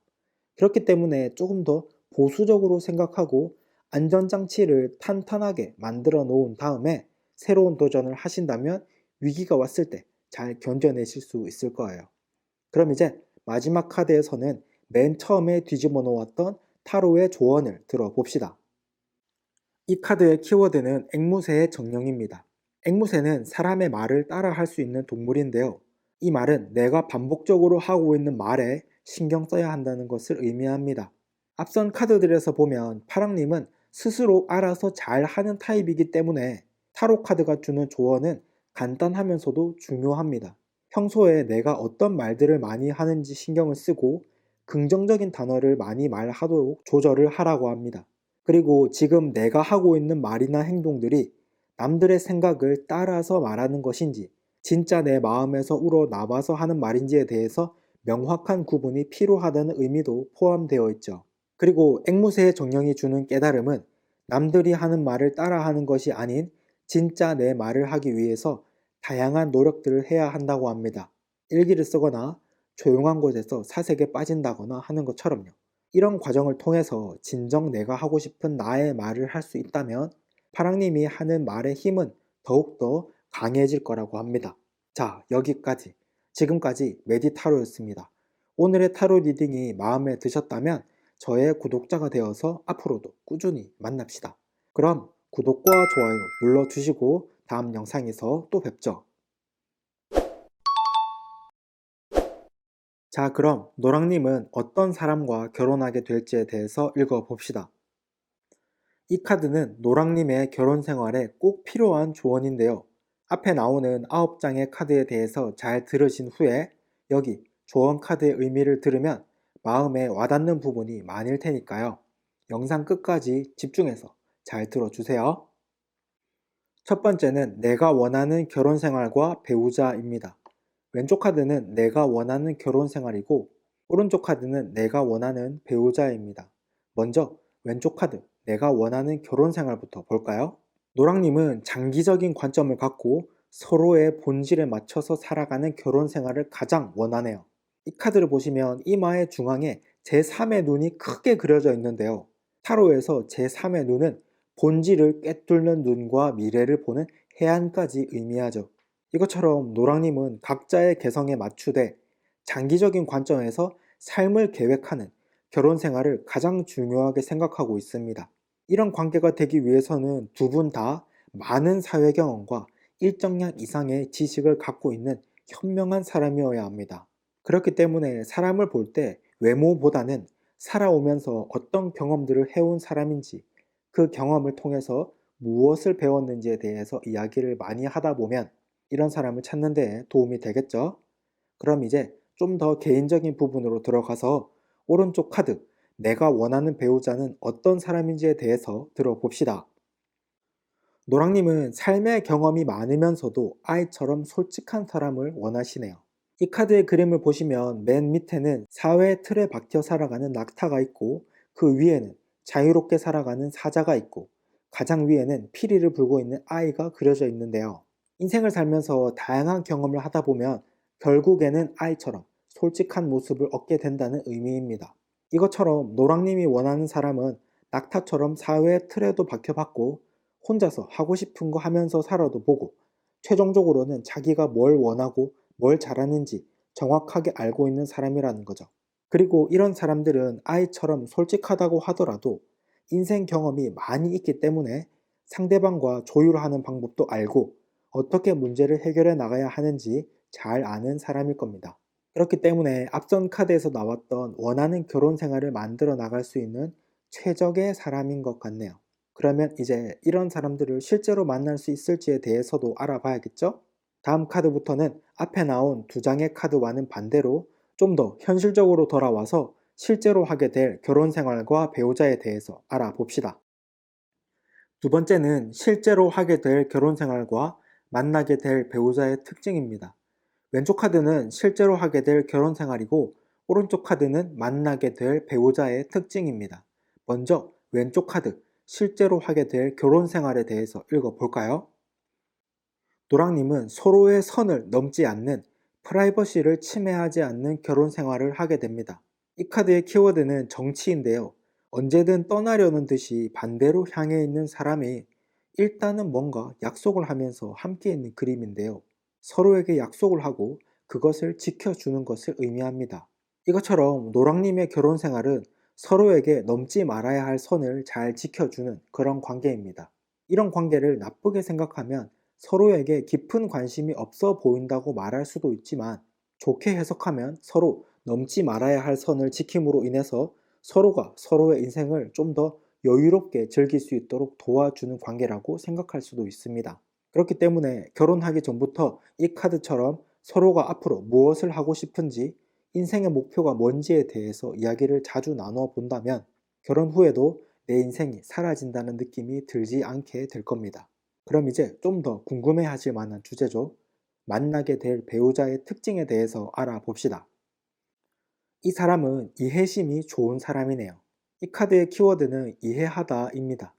그렇기 때문에 조금 더 보수적으로 생각하고 안전장치를 탄탄하게 만들어 놓은 다음에 새로운 도전을 하신다면 위기가 왔을 때 잘 견뎌내실 수 있을 거예요. 그럼 이제 마지막 카드에서는 맨 처음에 뒤집어 놓았던 타로의 조언을 들어봅시다. 이 카드의 키워드는 앵무새의 정령입니다. 앵무새는 사람의 말을 따라 할 수 있는 동물인데요. 이 말은 내가 반복적으로 하고 있는 말에 신경 써야 한다는 것을 의미합니다. 앞선 카드들에서 보면 파랑님은 스스로 알아서 잘 하는 타입이기 때문에 타로 카드가 주는 조언은 간단하면서도 중요합니다. 평소에 내가 어떤 말들을 많이 하는지 신경을 쓰고 긍정적인 단어를 많이 말하도록 조절을 하라고 합니다. 그리고 지금 내가 하고 있는 말이나 행동들이 남들의 생각을 따라서 말하는 것인지 진짜 내 마음에서 우러나와서 하는 말인지에 대해서 명확한 구분이 필요하다는 의미도 포함되어 있죠. 그리고 앵무새의 정령이 주는 깨달음은 남들이 하는 말을 따라하는 것이 아닌 진짜 내 말을 하기 위해서 다양한 노력들을 해야 한다고 합니다. 일기를 쓰거나 조용한 곳에서 사색에 빠진다거나 하는 것처럼요. 이런 과정을 통해서 진정 내가 하고 싶은 나의 말을 할 수 있다면 파랑님이 하는 말의 힘은 더욱더 강해질 거라고 합니다. 자, 여기까지. 지금까지 메디타로였습니다. 오늘의 타로 리딩이 마음에 드셨다면 저의 구독자가 되어서 앞으로도 꾸준히 만납시다. 그럼 구독과 좋아요 눌러주시고 다음 영상에서 또 뵙죠. 자, 그럼 노랑님은 어떤 사람과 결혼하게 될지에 대해서 읽어봅시다. 이 카드는 노랑님의 결혼 생활에 꼭 필요한 조언인데요. 앞에 나오는 9장의 카드에 대해서 잘 들으신 후에 여기 조언 카드의 의미를 들으면 마음에 와닿는 부분이 많을 테니까요. 영상 끝까지 집중해서 잘 들어주세요. 첫 번째는 내가 원하는 결혼 생활과 배우자입니다. 왼쪽 카드는 내가 원하는 결혼 생활이고 오른쪽 카드는 내가 원하는 배우자입니다. 먼저 왼쪽 카드 내가 원하는 결혼 생활부터 볼까요? 노랑님은 장기적인 관점을 갖고 서로의 본질에 맞춰서 살아가는 결혼 생활을 가장 원하네요. 이 카드를 보시면 이마의 중앙에 제3의 눈이 크게 그려져 있는데요. 타로에서 제3의 눈은 본질을 꿰뚫는 눈과 미래를 보는 해안까지 의미하죠. 이것처럼 노랑님은 각자의 개성에 맞추되 장기적인 관점에서 삶을 계획하는 결혼 생활을 가장 중요하게 생각하고 있습니다. 이런 관계가 되기 위해서는 두 분 다 많은 사회 경험과 일정량 이상의 지식을 갖고 있는 현명한 사람이어야 합니다. 그렇기 때문에 사람을 볼 때 외모보다는 살아오면서 어떤 경험들을 해온 사람인지, 그 경험을 통해서 무엇을 배웠는지에 대해서 이야기를 많이 하다 보면 이런 사람을 찾는 데 도움이 되겠죠? 그럼 이제 좀 더 개인적인 부분으로 들어가서 오른쪽 카드, 내가 원하는 배우자는 어떤 사람인지에 대해서 들어봅시다. 노랑님은 삶의 경험이 많으면서도 아이처럼 솔직한 사람을 원하시네요. 이 카드의 그림을 보시면 맨 밑에는 사회 틀에 박혀 살아가는 낙타가 있고, 그 위에는 자유롭게 살아가는 사자가 있고, 가장 위에는 피리를 불고 있는 아이가 그려져 있는데요. 인생을 살면서 다양한 경험을 하다 보면 결국에는 아이처럼 솔직한 모습을 얻게 된다는 의미입니다. 이것처럼 노랑님이 원하는 사람은 낙타처럼 사회의 틀에도 박혀봤고, 혼자서 하고 싶은 거 하면서 살아도 보고, 최종적으로는 자기가 뭘 원하고 뭘 잘하는지 정확하게 알고 있는 사람이라는 거죠. 그리고 이런 사람들은 아이처럼 솔직하다고 하더라도 인생 경험이 많이 있기 때문에 상대방과 조율하는 방법도 알고 어떻게 문제를 해결해 나가야 하는지 잘 아는 사람일 겁니다. 그렇기 때문에 앞선 카드에서 나왔던 원하는 결혼 생활을 만들어 나갈 수 있는 최적의 사람인 것 같네요. 그러면 이제 이런 사람들을 실제로 만날 수 있을지에 대해서도 알아봐야겠죠? 다음 카드부터는 앞에 나온 두 장의 카드와는 반대로 좀 더 현실적으로 돌아와서 실제로 하게 될 결혼 생활과 배우자에 대해서 알아봅시다. 두 번째는 실제로 하게 될 결혼 생활과 만나게 될 배우자의 특징입니다. 왼쪽 카드는 실제로 하게 될 결혼 생활이고, 오른쪽 카드는 만나게 될 배우자의 특징입니다. 먼저 왼쪽 카드, 실제로 하게 될 결혼 생활에 대해서 읽어볼까요? 노랑님은 서로의 선을 넘지 않는, 프라이버시를 침해하지 않는 결혼 생활을 하게 됩니다. 이 카드의 키워드는 정치인데요. 언제든 떠나려는 듯이 반대로 향해 있는 사람이 일단은 뭔가 약속을 하면서 함께 있는 그림인데요. 서로에게 약속을 하고 그것을 지켜주는 것을 의미합니다. 이것처럼 노랑님의 결혼 생활은 서로에게 넘지 말아야 할 선을 잘 지켜주는 그런 관계입니다. 이런 관계를 나쁘게 생각하면 서로에게 깊은 관심이 없어 보인다고 말할 수도 있지만, 좋게 해석하면 서로 넘지 말아야 할 선을 지킴으로 인해서 서로가 서로의 인생을 좀 더 여유롭게 즐길 수 있도록 도와주는 관계라고 생각할 수도 있습니다. 그렇기 때문에 결혼하기 전부터 이 카드처럼 서로가 앞으로 무엇을 하고 싶은지, 인생의 목표가 뭔지에 대해서 이야기를 자주 나눠 본다면 결혼 후에도 내 인생이 사라진다는 느낌이 들지 않게 될 겁니다. 그럼 이제 좀 더 궁금해 하실 만한 주제죠. 만나게 될 배우자의 특징에 대해서 알아봅시다. 이 사람은 이해심이 좋은 사람이네요. 이 카드의 키워드는 이해하다입니다.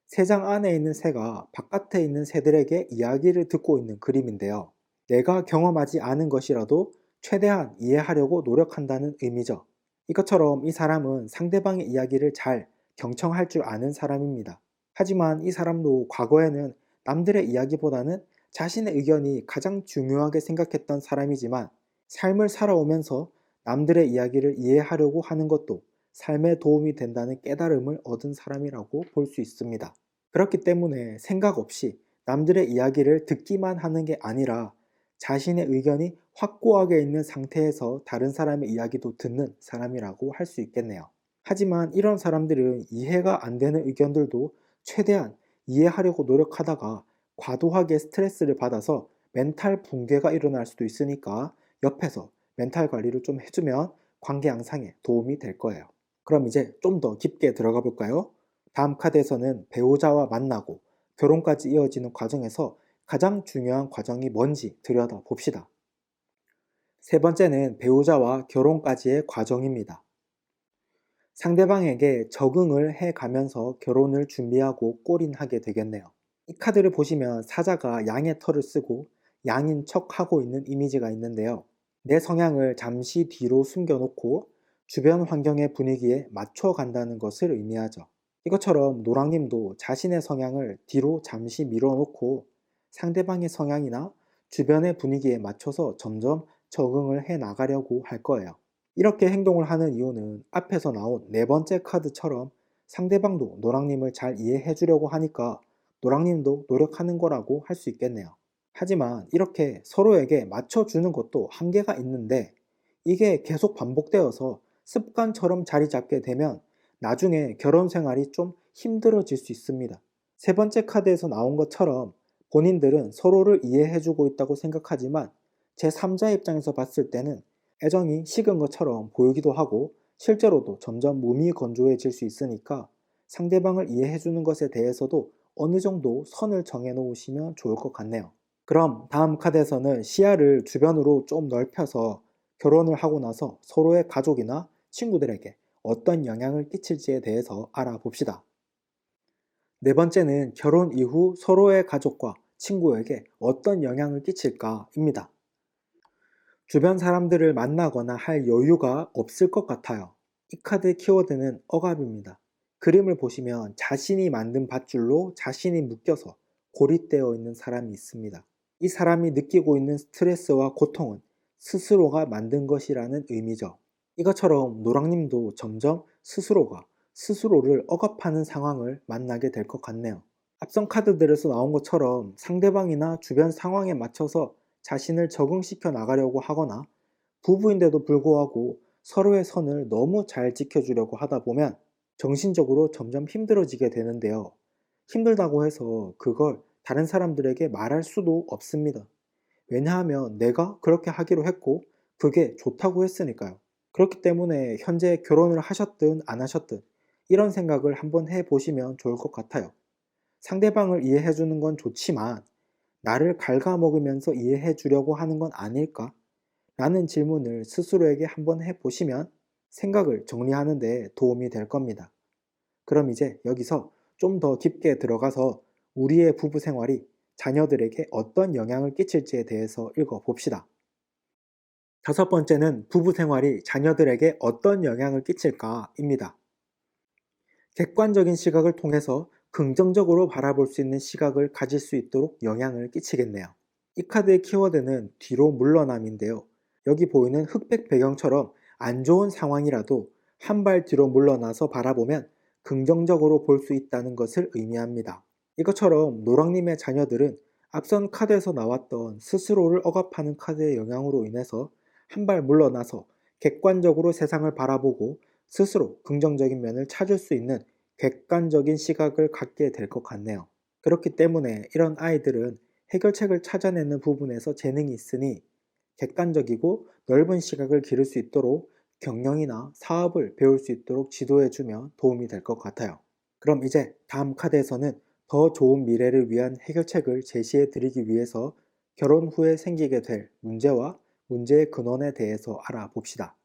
세 장 안에 있는 새가 바깥에 있는 새들에게 이야기를 듣고 있는 그림인데요. 내가 경험하지 않은 것이라도 최대한 이해하려고 노력한다는 의미죠. 이것처럼 이 사람은 상대방의 이야기를 잘 경청할 줄 아는 사람입니다. 하지만 이 사람도 과거에는 남들의 이야기보다는 자신의 의견이 가장 중요하게 생각했던 사람이지만, 삶을 살아오면서 남들의 이야기를 이해하려고 하는 것도 삶에 도움이 된다는 깨달음을 얻은 사람이라고 볼 수 있습니다. 그렇기 때문에 생각 없이 남들의 이야기를 듣기만 하는 게 아니라 자신의 의견이 확고하게 있는 상태에서 다른 사람의 이야기도 듣는 사람이라고 할 수 있겠네요. 하지만 이런 사람들은 이해가 안 되는 의견들도 최대한 이해하려고 노력하다가 과도하게 스트레스를 받아서 멘탈 붕괴가 일어날 수도 있으니까 옆에서 멘탈 관리를 좀 해주면 관계 양상에 도움이 될 거예요. 그럼 이제 좀 더 깊게 들어가 볼까요? 다음 카드에서는 배우자와 만나고 결혼까지 이어지는 과정에서 가장 중요한 과정이 뭔지 들여다 봅시다. 세 번째는 배우자와 결혼까지의 과정입니다. 상대방에게 적응을 해 가면서 결혼을 준비하고 골인하게 되겠네요. 이 카드를 보시면 사자가 양의 털을 쓰고 양인 척하고 있는 이미지가 있는데요. 내 성향을 잠시 뒤로 숨겨놓고 주변 환경의 분위기에 맞춰 간다는 것을 의미하죠. 이것처럼 노랑님도 자신의 성향을 뒤로 잠시 밀어놓고 상대방의 성향이나 주변의 분위기에 맞춰서 점점 적응을 해 나가려고 할 거예요. 이렇게 행동을 하는 이유는 앞에서 나온 네 번째 카드처럼 상대방도 노랑님을 잘 이해해 주려고 하니까 노랑님도 노력하는 거라고 할 수 있겠네요. 하지만 이렇게 서로에게 맞춰주는 것도 한계가 있는데, 이게 계속 반복되어서 습관처럼 자리 잡게 되면 나중에 결혼 생활이 좀 힘들어질 수 있습니다. 세 번째 카드에서 나온 것처럼 본인들은 서로를 이해해주고 있다고 생각하지만 제3자 입장에서 봤을 때는 애정이 식은 것처럼 보이기도 하고 실제로도 점점 몸이 건조해질 수 있으니까 상대방을 이해해주는 것에 대해서도 어느 정도 선을 정해 놓으시면 좋을 것 같네요. 그럼 다음 카드에서는 시야를 주변으로 좀 넓혀서 결혼을 하고 나서 서로의 가족이나 친구들에게 어떤 영향을 끼칠지에 대해서 알아봅시다. 네 번째는 결혼 이후 서로의 가족과 친구에게 어떤 영향을 끼칠까입니다. 주변 사람들을 만나거나 할 여유가 없을 것 같아요. 이 카드의 키워드는 억압입니다. 그림을 보시면 자신이 만든 밧줄로 자신이 묶여서 고립되어 있는 사람이 있습니다. 이 사람이 느끼고 있는 스트레스와 고통은 스스로가 만든 것이라는 의미죠. 이것처럼 노랑님도 점점 스스로가 스스로를 억압하는 상황을 만나게 될 것 같네요. 앞선 카드들에서 나온 것처럼 상대방이나 주변 상황에 맞춰서 자신을 적응시켜 나가려고 하거나 부부인데도 불구하고 서로의 선을 너무 잘 지켜주려고 하다 보면 정신적으로 점점 힘들어지게 되는데요. 힘들다고 해서 그걸 다른 사람들에게 말할 수도 없습니다. 왜냐하면 내가 그렇게 하기로 했고 그게 좋다고 했으니까요. 그렇기 때문에 현재 결혼을 하셨든 안 하셨든 이런 생각을 한번 해보시면 좋을 것 같아요. 상대방을 이해해주는 건 좋지만 나를 갉아먹으면서 이해해주려고 하는 건 아닐까? 라는 질문을 스스로에게 한번 해보시면 생각을 정리하는 데 도움이 될 겁니다. 그럼 이제 여기서 좀 더 깊게 들어가서 우리의 부부 생활이 자녀들에게 어떤 영향을 끼칠지에 대해서 읽어봅시다. 다섯 번째는 부부 생활이 자녀들에게 어떤 영향을 끼칠까입니다. 객관적인 시각을 통해서 긍정적으로 바라볼 수 있는 시각을 가질 수 있도록 영향을 끼치겠네요. 이 카드의 키워드는 뒤로 물러남인데요. 여기 보이는 흑백 배경처럼 안 좋은 상황이라도 한 발 뒤로 물러나서 바라보면 긍정적으로 볼 수 있다는 것을 의미합니다. 이것처럼 노랑님의 자녀들은 앞선 카드에서 나왔던 스스로를 억압하는 카드의 영향으로 인해서 한 발 물러나서 객관적으로 세상을 바라보고 스스로 긍정적인 면을 찾을 수 있는 객관적인 시각을 갖게 될 것 같네요. 그렇기 때문에 이런 아이들은 해결책을 찾아내는 부분에서 재능이 있으니 객관적이고 넓은 시각을 기를 수 있도록 경영이나 사업을 배울 수 있도록 지도해주면 도움이 될 것 같아요. 그럼 이제 다음 카드에서는 더 좋은 미래를 위한 해결책을 제시해 드리기 위해서 결혼 후에 생기게 될 문제와 문제의 근원에 대해서 알아봅시다.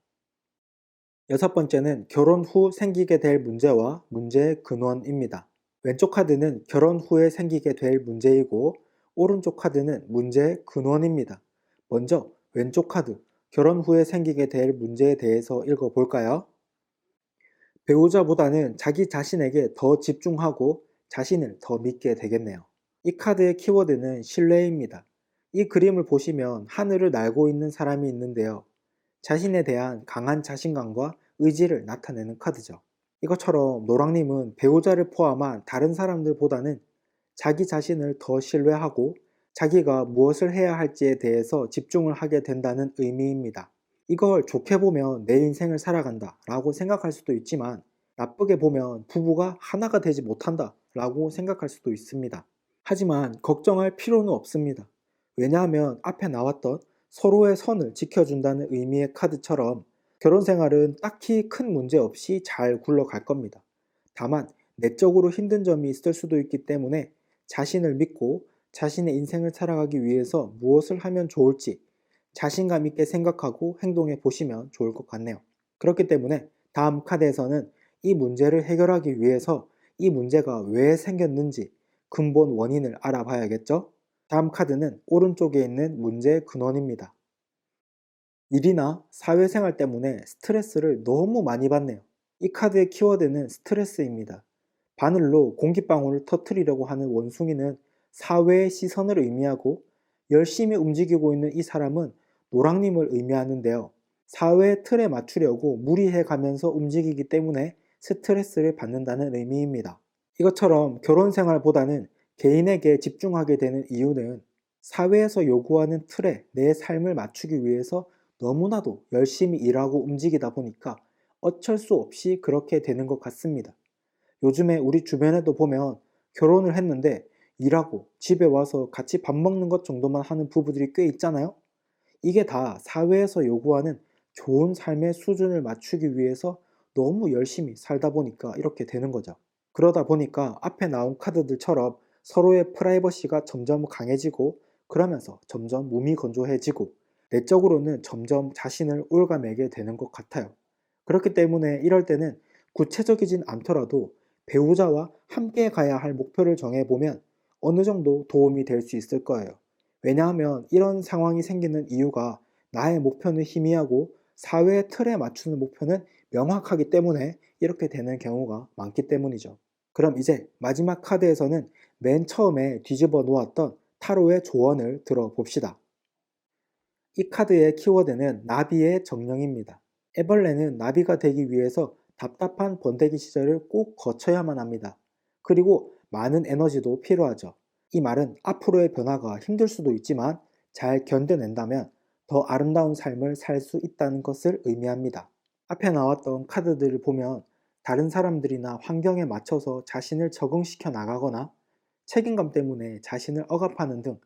여섯 번째는 결혼 후 생기게 될 문제와 문제의 근원입니다. 왼쪽 카드는 결혼 후에 생기게 될 문제이고 오른쪽 카드는 문제의 근원입니다. 먼저 왼쪽 카드, 결혼 후에 생기게 될 문제에 대해서 읽어볼까요? 배우자보다는 자기 자신에게 더 집중하고 자신을 더 믿게 되겠네요. 이 카드의 키워드는 신뢰입니다. 이 그림을 보시면 하늘을 날고 있는 사람이 있는데요. 자신에 대한 강한 자신감과 의지를 나타내는 카드죠. 이것처럼 노랑님은 배우자를 포함한 다른 사람들보다는 자기 자신을 더 신뢰하고 자기가 무엇을 해야 할지에 대해서 집중을 하게 된다는 의미입니다. 이걸 좋게 보면 내 인생을 살아간다 라고 생각할 수도 있지만 나쁘게 보면 부부가 하나가 되지 못한다 라고 생각할 수도 있습니다. 하지만 걱정할 필요는 없습니다. 왜냐하면 앞에 나왔던 서로의 선을 지켜준다는 의미의 카드처럼 결혼 생활은 딱히 큰 문제 없이 잘 굴러갈 겁니다. 다만 내적으로 힘든 점이 있을 수도 있기 때문에 자신을 믿고 자신의 인생을 살아가기 위해서 무엇을 하면 좋을지 자신감 있게 생각하고 행동해 보시면 좋을 것 같네요. 그렇기 때문에 다음 카드에서는 이 문제를 해결하기 위해서 이 문제가 왜 생겼는지 근본 원인을 알아봐야겠죠? 다음 카드는 오른쪽에 있는 문제의 근원입니다. 일이나 사회생활 때문에 스트레스를 너무 많이 받네요. 이 카드의 키워드는 스트레스입니다. 바늘로 공기방울을 터뜨리려고 하는 원숭이는 사회의 시선을 의미하고 열심히 움직이고 있는 이 사람은 노랑님을 의미하는데요. 사회의 틀에 맞추려고 무리해 가면서 움직이기 때문에 스트레스를 받는다는 의미입니다. 이것처럼 결혼 생활보다는 개인에게 집중하게 되는 이유는 사회에서 요구하는 틀에 내 삶을 맞추기 위해서 너무나도 열심히 일하고 움직이다 보니까 어쩔 수 없이 그렇게 되는 것 같습니다. 요즘에 우리 주변에도 보면 결혼을 했는데 일하고 집에 와서 같이 밥 먹는 것 정도만 하는 부부들이 꽤 있잖아요. 이게 다 사회에서 요구하는 좋은 삶의 수준을 맞추기 위해서 너무 열심히 살다 보니까 이렇게 되는 거죠. 그러다 보니까 앞에 나온 카드들처럼 서로의 프라이버시가 점점 강해지고 그러면서 점점 몸이 건조해지고 내적으로는 점점 자신을 올가매게 되는 것 같아요. 그렇기 때문에 이럴 때는 구체적이진 않더라도 배우자와 함께 가야 할 목표를 정해보면 어느 정도 도움이 될 수 있을 거예요. 왜냐하면 이런 상황이 생기는 이유가 나의 목표는 희미하고 사회의 틀에 맞추는 목표는 명확하기 때문에 이렇게 되는 경우가 많기 때문이죠. 그럼 이제 마지막 카드에서는 맨 처음에 뒤집어 놓았던 타로의 조언을 들어봅시다. 이 카드의 키워드는 나비의 정령입니다. 애벌레는 나비가 되기 위해서 답답한 번데기 시절을 꼭 거쳐야만 합니다. 그리고 많은 에너지도 필요하죠. 이 말은 앞으로의 변화가 힘들 수도 있지만 잘 견뎌낸다면 더 아름다운 삶을 살 수 있다는 것을 의미합니다. 앞에 나왔던 카드들을 보면 다른 사람들이나 환경에 맞춰서 자신을 적응시켜 나가거나 책임감 때문에 자신을 억압하는 등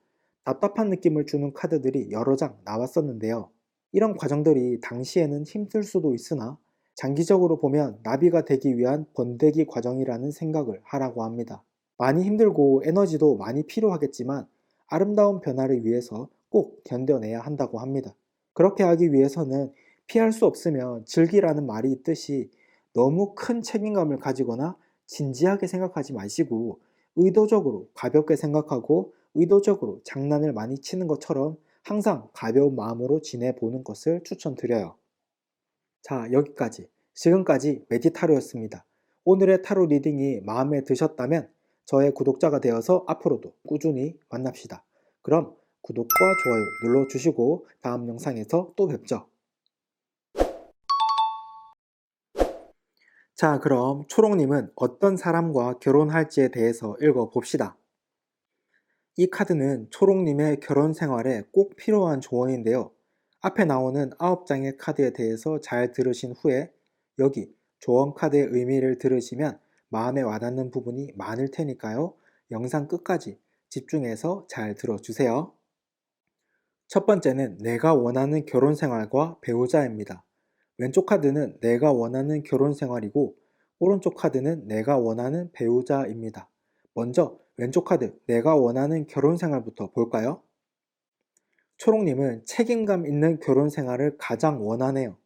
답답한 느낌을 주는 카드들이 여러 장 나왔었는데요. 이런 과정들이 당시에는 힘들 수도 있으나 장기적으로 보면 나비가 되기 위한 번데기 과정이라는 생각을 하라고 합니다. 많이 힘들고 에너지도 많이 필요하겠지만 아름다운 변화를 위해서 꼭 견뎌내야 한다고 합니다. 그렇게 하기 위해서는 피할 수 없으면 즐기라는 말이 있듯이 너무 큰 책임감을 가지거나 진지하게 생각하지 마시고 의도적으로 가볍게 생각하고 의도적으로 장난을 많이 치는 것처럼 항상 가벼운 마음으로 지내보는 것을 추천드려요. 자, 여기까지. 지금까지 메디타로였습니다. 오늘의 타로 리딩이 마음에 드셨다면 저의 구독자가 되어서 앞으로도 꾸준히 만납시다. 그럼 구독과 좋아요 눌러주시고 다음 영상에서 또 뵙죠. 자, 그럼 초롱님은 어떤 사람과 결혼할지에 대해서 읽어봅시다. 이 카드는 초롱님의 결혼 생활에 꼭 필요한 조언인데요. 앞에 나오는 9장의 카드에 대해서 잘 들으신 후에 여기 조언 카드의 의미를 들으시면 마음에 와닿는 부분이 많을 테니까요. 영상 끝까지 집중해서 잘 들어주세요. 첫 번째는 내가 원하는 결혼 생활과 배우자입니다. 왼쪽 카드는 내가 원하는 결혼 생활이고 오른쪽 카드는 내가 원하는 배우자입니다. 먼저 왼쪽 카드 내가 원하는 결혼 생활부터 볼까요? 초롱님은 책임감 있는 결혼 생활을 가장 원하네요.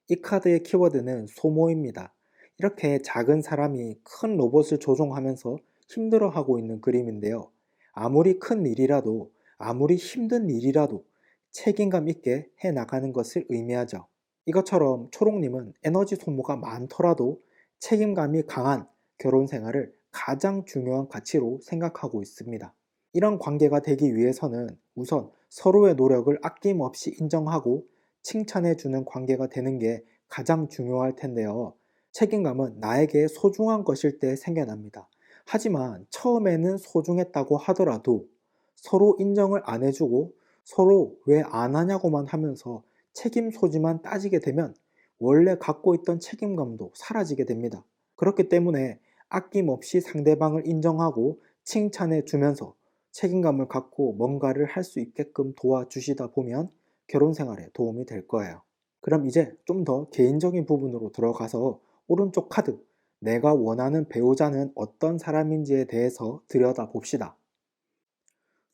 이 카드의 키워드는 소모입니다. 이렇게 작은 사람이 큰 로봇을 조종하면서 힘들어하고 있는 그림인데요. 아무리 큰 일이라도, 아무리 힘든 일이라도 책임감 있게 해 나가는 것을 의미하죠. 이것처럼 초롱님은 에너지 소모가 많더라도 책임감이 강한 결혼 생활을 가장 중요한 가치로 생각하고 있습니다. 이런 관계가 되기 위해서는 우선 서로의 노력을 아낌없이 인정하고 칭찬해주는 관계가 되는 게 가장 중요할 텐데요. 책임감은 나에게 소중한 것일 때 생겨납니다. 하지만 처음에는 소중했다고 하더라도 서로 인정을 안 해주고 서로 왜 안 하냐고만 하면서 책임 소지만 따지게 되면 원래 갖고 있던 책임감도 사라지게 됩니다. 그렇기 때문에 아낌없이 상대방을 인정하고 칭찬해 주면서 책임감을 갖고 뭔가를 할 수 있게끔 도와주시다 보면 결혼 생활에 도움이 될 거예요. 그럼 이제 좀 더 개인적인 부분으로 들어가서 오른쪽 카드, 내가 원하는 배우자는 어떤 사람인지에 대해서 들여다봅시다.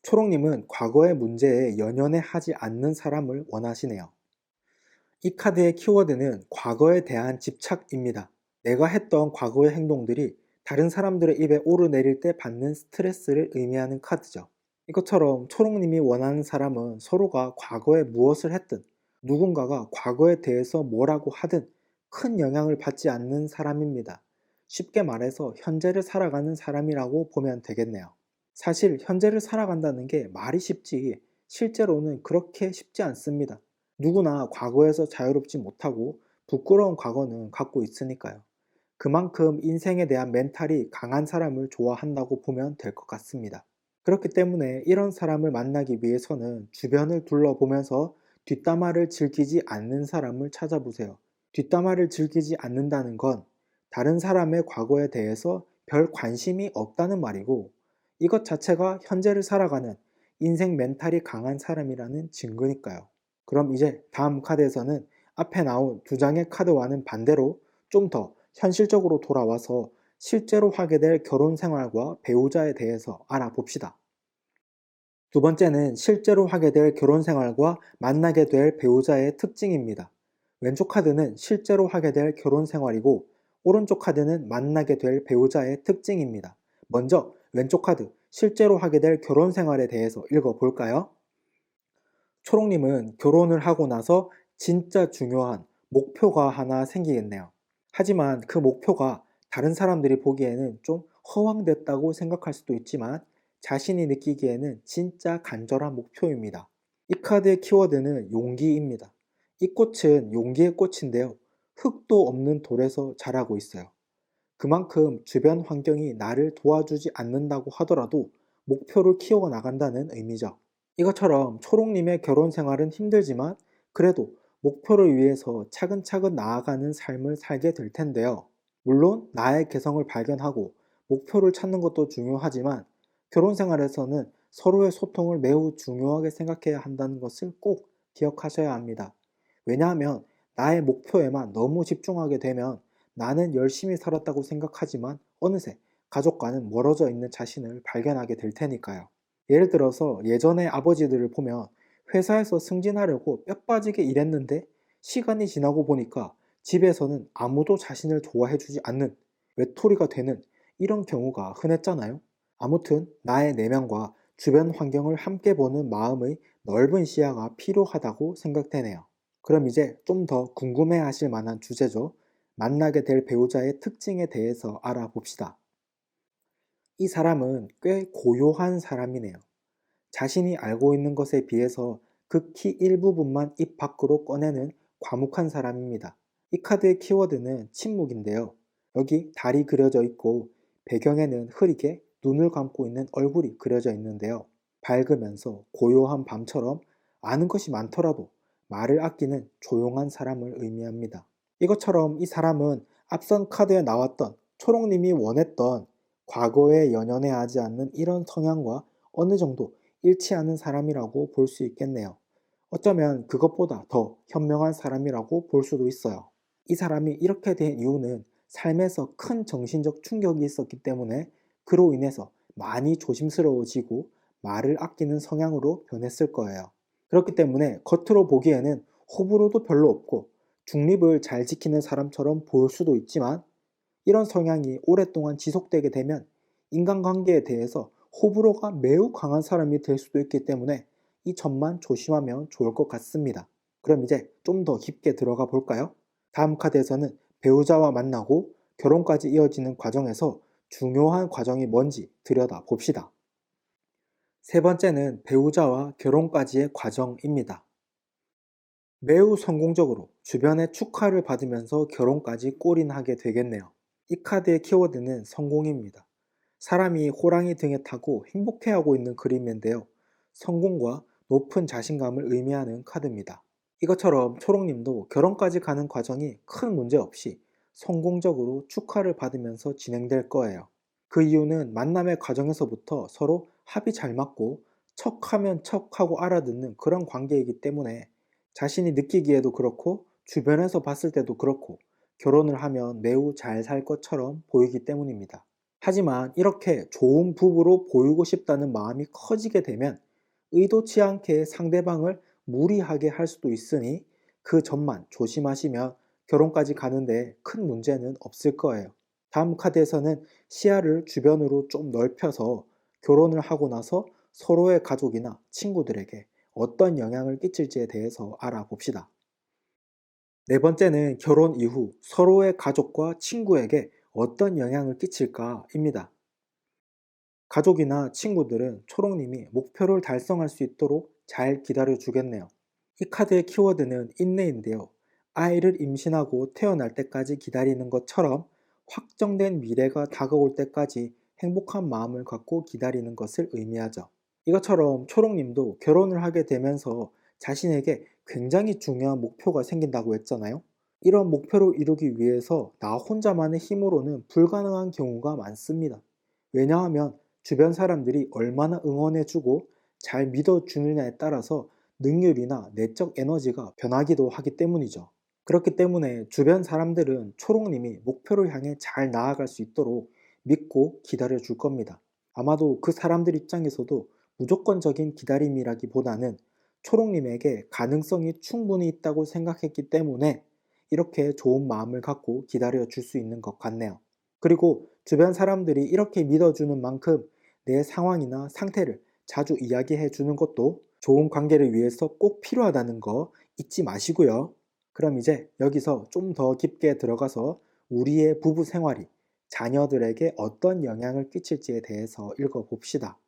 초롱님은 과거의 문제에 연연해 하지 않는 사람을 원하시네요. 이 카드의 키워드는 과거에 대한 집착입니다. 내가 했던 과거의 행동들이 다른 사람들의 입에 오르내릴 때 받는 스트레스를 의미하는 카드죠. 이것처럼 초롱님이 원하는 사람은 서로가 과거에 무엇을 했든 누군가가 과거에 대해서 뭐라고 하든 큰 영향을 받지 않는 사람입니다. 쉽게 말해서 현재를 살아가는 사람이라고 보면 되겠네요. 사실 현재를 살아간다는 게 말이 쉽지 실제로는 그렇게 쉽지 않습니다. 누구나 과거에서 자유롭지 못하고 부끄러운 과거는 갖고 있으니까요. 그만큼 인생에 대한 멘탈이 강한 사람을 좋아한다고 보면 될 것 같습니다. 그렇기 때문에 이런 사람을 만나기 위해서는 주변을 둘러보면서 뒷담화를 즐기지 않는 사람을 찾아보세요. 뒷담화를 즐기지 않는다는 건 다른 사람의 과거에 대해서 별 관심이 없다는 말이고, 이것 자체가 현재를 살아가는 인생 멘탈이 강한 사람이라는 증거니까요. 그럼 이제 다음 카드에서는 앞에 나온 두 장의 카드와는 반대로 좀 더 현실적으로 돌아와서 실제로 하게 될 결혼 생활과 배우자에 대해서 알아봅시다. 두 번째는 실제로 하게 될 결혼 생활과 만나게 될 배우자의 특징입니다. 왼쪽 카드는 실제로 하게 될 결혼 생활이고, 오른쪽 카드는 만나게 될 배우자의 특징입니다. 먼저 왼쪽 카드, 실제로 하게 될 결혼 생활에 대해서 읽어볼까요? 초롱님은 결혼을 하고 나서 진짜 중요한 목표가 하나 생기겠네요. 하지만 그 목표가 다른 사람들이 보기에는 좀 허황됐다고 생각할 수도 있지만, 자신이 느끼기에는 진짜 간절한 목표입니다. 이 카드의 키워드는 용기입니다. 이 꽃은 용기의 꽃인데요. 흙도 없는 돌에서 자라고 있어요. 그만큼 주변 환경이 나를 도와주지 않는다고 하더라도 목표를 키워나간다는 의미죠. 이것처럼 초롱님의 결혼 생활은 힘들지만 그래도 목표를 위해서 차근차근 나아가는 삶을 살게 될 텐데요. 물론 나의 개성을 발견하고 목표를 찾는 것도 중요하지만, 결혼 생활에서는 서로의 소통을 매우 중요하게 생각해야 한다는 것을 꼭 기억하셔야 합니다. 왜냐하면 나의 목표에만 너무 집중하게 되면 나는 열심히 살았다고 생각하지만 어느새 가족과는 멀어져 있는 자신을 발견하게 될 테니까요. 예를 들어서 예전의 아버지들을 보면 회사에서 승진하려고 뼈 빠지게 일했는데 시간이 지나고 보니까 집에서는 아무도 자신을 좋아해주지 않는 외톨이가 되는 이런 경우가 흔했잖아요. 아무튼 나의 내면과 주변 환경을 함께 보는 마음의 넓은 시야가 필요하다고 생각되네요. 그럼 이제 좀 더 궁금해 하실 만한 주제죠. 만나게 될 배우자의 특징에 대해서 알아봅시다. 이 사람은 꽤 고요한 사람이네요. 자신이 알고 있는 것에 비해서 극히 일부분만 입 밖으로 꺼내는 과묵한 사람입니다. 이 카드의 키워드는 침묵인데요. 여기 달이 그려져 있고 배경에는 흐리게 눈을 감고 있는 얼굴이 그려져 있는데요. 밝으면서 고요한 밤처럼 아는 것이 많더라도 말을 아끼는 조용한 사람을 의미합니다. 이것처럼 이 사람은 앞선 카드에 나왔던 초롱님이 원했던 과거에 연연해하지 않는 이런 성향과 어느 정도 일치하는 사람이라고 볼 수 있겠네요. 어쩌면 그것보다 더 현명한 사람이라고 볼 수도 있어요. 이 사람이 이렇게 된 이유는 삶에서 큰 정신적 충격이 있었기 때문에 그로 인해서 많이 조심스러워지고 말을 아끼는 성향으로 변했을 거예요. 그렇기 때문에 겉으로 보기에는 호불호도 별로 없고 중립을 잘 지키는 사람처럼 보일 수도 있지만, 이런 성향이 오랫동안 지속되게 되면 인간관계에 대해서 호불호가 매우 강한 사람이 될 수도 있기 때문에 이 점만 조심하면 좋을 것 같습니다. 그럼 이제 좀 더 깊게 들어가 볼까요? 다음 카드에서는 배우자와 만나고 결혼까지 이어지는 과정에서 중요한 과정이 뭔지 들여다 봅시다. 세 번째는 배우자와 결혼까지의 과정입니다. 매우 성공적으로 주변의 축하를 받으면서 결혼까지 골인하게 되겠네요. 이 카드의 키워드는 성공입니다. 사람이 호랑이 등에 타고 행복해하고 있는 그림인데요. 성공과 높은 자신감을 의미하는 카드입니다. 이것처럼 초롱님도 결혼까지 가는 과정이 큰 문제 없이 성공적으로 축하를 받으면서 진행될 거예요. 그 이유는 만남의 과정에서부터 서로 합이 잘 맞고 척하면 척하고 알아듣는 그런 관계이기 때문에, 자신이 느끼기에도 그렇고 주변에서 봤을 때도 그렇고 결혼을 하면 매우 잘 살 것처럼 보이기 때문입니다. 하지만 이렇게 좋은 부부로 보이고 싶다는 마음이 커지게 되면 의도치 않게 상대방을 무리하게 할 수도 있으니 그 점만 조심하시면 결혼까지 가는데 큰 문제는 없을 거예요. 다음 카드에서는 시야를 주변으로 좀 넓혀서 결혼을 하고 나서 서로의 가족이나 친구들에게 어떤 영향을 끼칠지에 대해서 알아봅시다. 네 번째는 결혼 이후 서로의 가족과 친구에게 어떤 영향을 끼칠까입니다. 가족이나 친구들은 초롱님이 목표를 달성할 수 있도록 잘 기다려 주겠네요. 이 카드의 키워드는 인내인데요. 아이를 임신하고 태어날 때까지 기다리는 것처럼 확정된 미래가 다가올 때까지 행복한 마음을 갖고 기다리는 것을 의미하죠. 이것처럼 초롱님도 결혼을 하게 되면서 자신에게 굉장히 중요한 목표가 생긴다고 했잖아요. 이런 목표를 이루기 위해서 나 혼자만의 힘으로는 불가능한 경우가 많습니다. 왜냐하면 주변 사람들이 얼마나 응원해주고 잘 믿어주느냐에 따라서 능률이나 내적 에너지가 변하기도 하기 때문이죠. 그렇기 때문에 주변 사람들은 초록님이 목표를 향해 잘 나아갈 수 있도록 믿고 기다려 줄 겁니다. 아마도 그 사람들 입장에서도 무조건적인 기다림이라기보다는 초록님에게 가능성이 충분히 있다고 생각했기 때문에 이렇게 좋은 마음을 갖고 기다려 줄 수 있는 것 같네요. 그리고 주변 사람들이 이렇게 믿어주는 만큼 내 상황이나 상태를 자주 이야기해 주는 것도 좋은 관계를 위해서 꼭 필요하다는 거 잊지 마시고요. 그럼 이제 여기서 좀 더 깊게 들어가서 우리의 부부 생활이 자녀들에게 어떤 영향을 끼칠지에 대해서 읽어봅시다.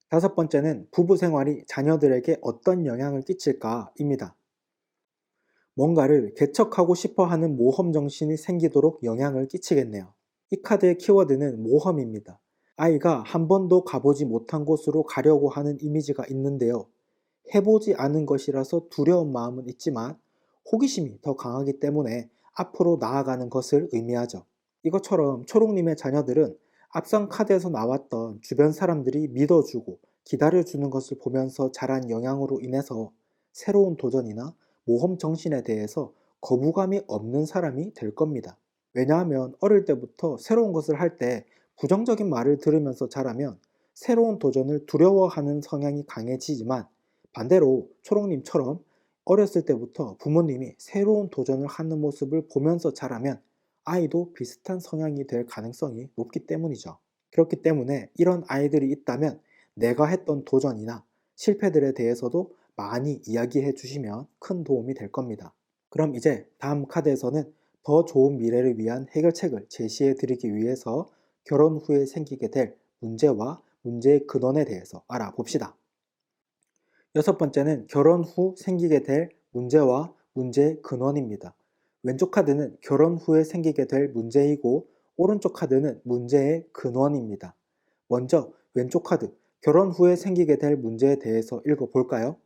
다섯 번째는 부부 생활이 자녀들에게 어떤 영향을 끼칠까입니다. 뭔가를 개척하고 싶어 하는 모험 정신이 생기도록 영향을 끼치겠네요. 이 카드의 키워드는 모험입니다. 아이가 한 번도 가보지 못한 곳으로 가려고 하는 이미지가 있는데요. 해보지 않은 것이라서 두려운 마음은 있지만 호기심이 더 강하기 때문에 앞으로 나아가는 것을 의미하죠. 이것처럼 초록님의 자녀들은 앞선 카드에서 나왔던 주변 사람들이 믿어주고 기다려주는 것을 보면서 자란 영향으로 인해서 새로운 도전이나 모험 정신에 대해서 거부감이 없는 사람이 될 겁니다. 왜냐하면 어릴 때부터 새로운 것을 할 때 부정적인 말을 들으면서 자라면 새로운 도전을 두려워하는 성향이 강해지지만 반대로 초록님처럼 어렸을 때부터 부모님이 새로운 도전을 하는 모습을 보면서 자라면 아이도 비슷한 성향이 될 가능성이 높기 때문이죠. 그렇기 때문에 이런 아이들이 있다면 내가 했던 도전이나 실패들에 대해서도 많이 이야기해 주시면 큰 도움이 될 겁니다. 그럼 이제 다음 카드에서는 더 좋은 미래를 위한 해결책을 제시해 드리기 위해서 결혼 후에 생기게 될 문제와 문제의 근원에 대해서 알아봅시다. 여섯 번째는 결혼 후 생기게 될 문제와 문제의 근원입니다. 왼쪽 카드는 결혼 후에 생기게 될 문제이고 오른쪽 카드는 문제의 근원입니다. 먼저 왼쪽 카드, 결혼 후에 생기게 될 문제에 대해서 읽어볼까요?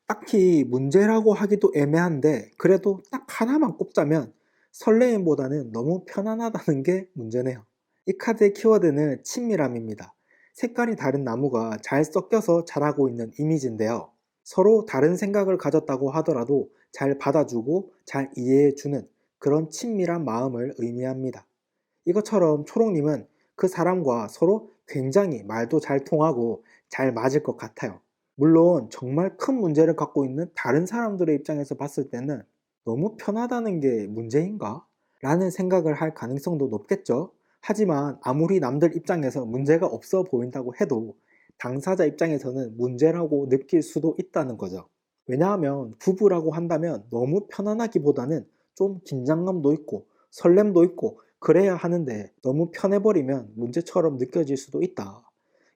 딱히 문제라고 하기도 애매한데 그래도 딱 하나만 꼽자면 설레임보다는 너무 편안하다는 게 문제네요. 이 카드의 키워드는 친밀함입니다. 색깔이 다른 나무가 잘 섞여서 자라고 있는 이미지인데요. 서로 다른 생각을 가졌다고 하더라도 잘 받아주고 잘 이해해주는 그런 친밀한 마음을 의미합니다. 이것처럼 초록님은 그 사람과 서로 굉장히 말도 잘 통하고 잘 맞을 것 같아요. 물론 정말 큰 문제를 갖고 있는 다른 사람들의 입장에서 봤을 때는 너무 편하다는 게 문제인가? 라는 생각을 할 가능성도 높겠죠. 하지만 아무리 남들 입장에서 문제가 없어 보인다고 해도 당사자 입장에서는 문제라고 느낄 수도 있다는 거죠. 왜냐하면 부부라고 한다면 너무 편안하기보다는 좀 긴장감도 있고 설렘도 있고 그래야 하는데 너무 편해버리면 문제처럼 느껴질 수도 있다.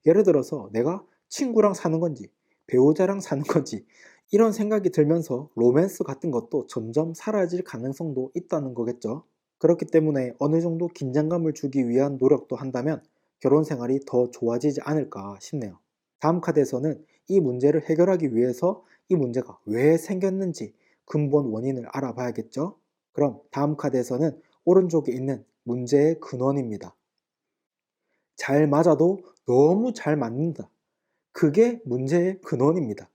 예를 들어서 내가 친구랑 사는 건지 배우자랑 사는 건지 이런 생각이 들면서 로맨스 같은 것도 점점 사라질 가능성도 있다는 거겠죠. 그렇기 때문에 어느 정도 긴장감을 주기 위한 노력도 한다면 결혼 생활이 더 좋아지지 않을까 싶네요. 다음 카드에서는 이 문제를 해결하기 위해서 이 문제가 왜 생겼는지 근본 원인을 알아봐야겠죠. 그럼 다음 카드에서는 오른쪽에 있는 문제의 근원입니다. 잘 맞아도 너무 잘 맞는다. 그게 문제의 근원입니다.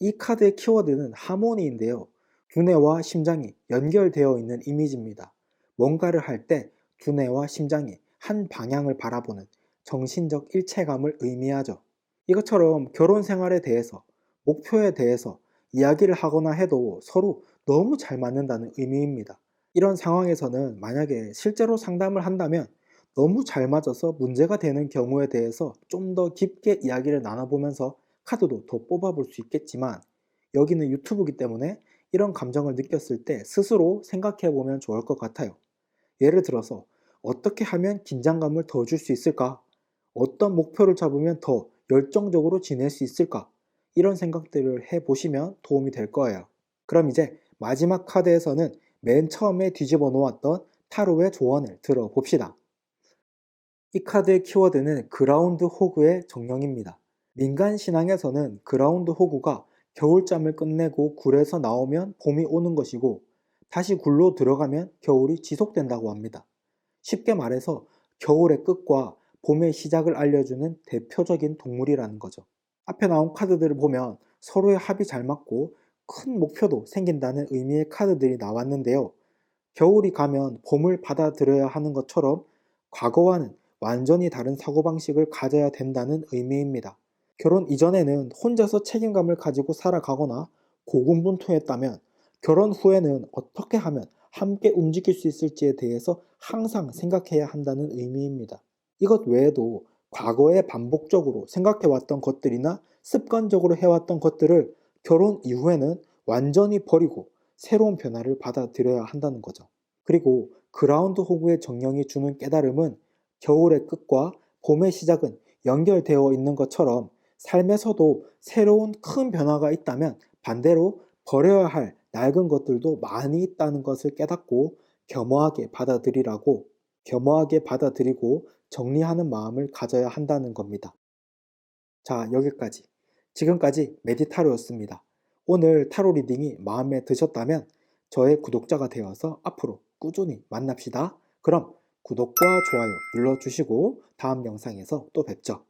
이 카드의 키워드는 하모니인데요. 두뇌와 심장이 연결되어 있는 이미지입니다. 뭔가를 할 때 두뇌와 심장이 한 방향을 바라보는 정신적 일체감을 의미하죠. 이것처럼 결혼 생활에 대해서, 목표에 대해서 이야기를 하거나 해도 서로 너무 잘 맞는다는 의미입니다. 이런 상황에서는 만약에 실제로 상담을 한다면 너무 잘 맞아서 문제가 되는 경우에 대해서 좀 더 깊게 이야기를 나눠보면서 카드도 더 뽑아볼 수 있겠지만 여기는 유튜브이기 때문에 이런 감정을 느꼈을 때 스스로 생각해보면 좋을 것 같아요. 예를 들어서 어떻게 하면 긴장감을 더 줄 수 있을까? 어떤 목표를 잡으면 더 열정적으로 지낼 수 있을까? 이런 생각들을 해보시면 도움이 될 거예요. 그럼 이제 마지막 카드에서는 맨 처음에 뒤집어 놓았던 타로의 조언을 들어봅시다. 이 카드의 키워드는 그라운드 호그의 정령입니다. 민간 신앙에서는 그라운드 호구가 겨울잠을 끝내고 굴에서 나오면 봄이 오는 것이고 다시 굴로 들어가면 겨울이 지속된다고 합니다. 쉽게 말해서 겨울의 끝과 봄의 시작을 알려주는 대표적인 동물이라는 거죠. 앞에 나온 카드들을 보면 서로의 합이 잘 맞고 큰 목표도 생긴다는 의미의 카드들이 나왔는데요. 겨울이 가면 봄을 받아들여야 하는 것처럼 과거와는 완전히 다른 사고방식을 가져야 된다는 의미입니다. 결혼 이전에는 혼자서 책임감을 가지고 살아가거나 고군분투했다면 결혼 후에는 어떻게 하면 함께 움직일 수 있을지에 대해서 항상 생각해야 한다는 의미입니다. 이것 외에도 과거에 반복적으로 생각해왔던 것들이나 습관적으로 해왔던 것들을 결혼 이후에는 완전히 버리고 새로운 변화를 받아들여야 한다는 거죠. 그리고 그라운드 호구의 정령이 주는 깨달음은 겨울의 끝과 봄의 시작은 연결되어 있는 것처럼 삶에서도 새로운 큰 변화가 있다면 반대로 버려야 할 낡은 것들도 많이 있다는 것을 깨닫고 겸허하게 받아들이고 정리하는 마음을 가져야 한다는 겁니다. 자, 여기까지. 지금까지 메디타로였습니다. 오늘 타로 리딩이 마음에 드셨다면 저의 구독자가 되어서 앞으로 꾸준히 만납시다. 그럼 구독과 좋아요 눌러주시고 다음 영상에서 또 뵙죠.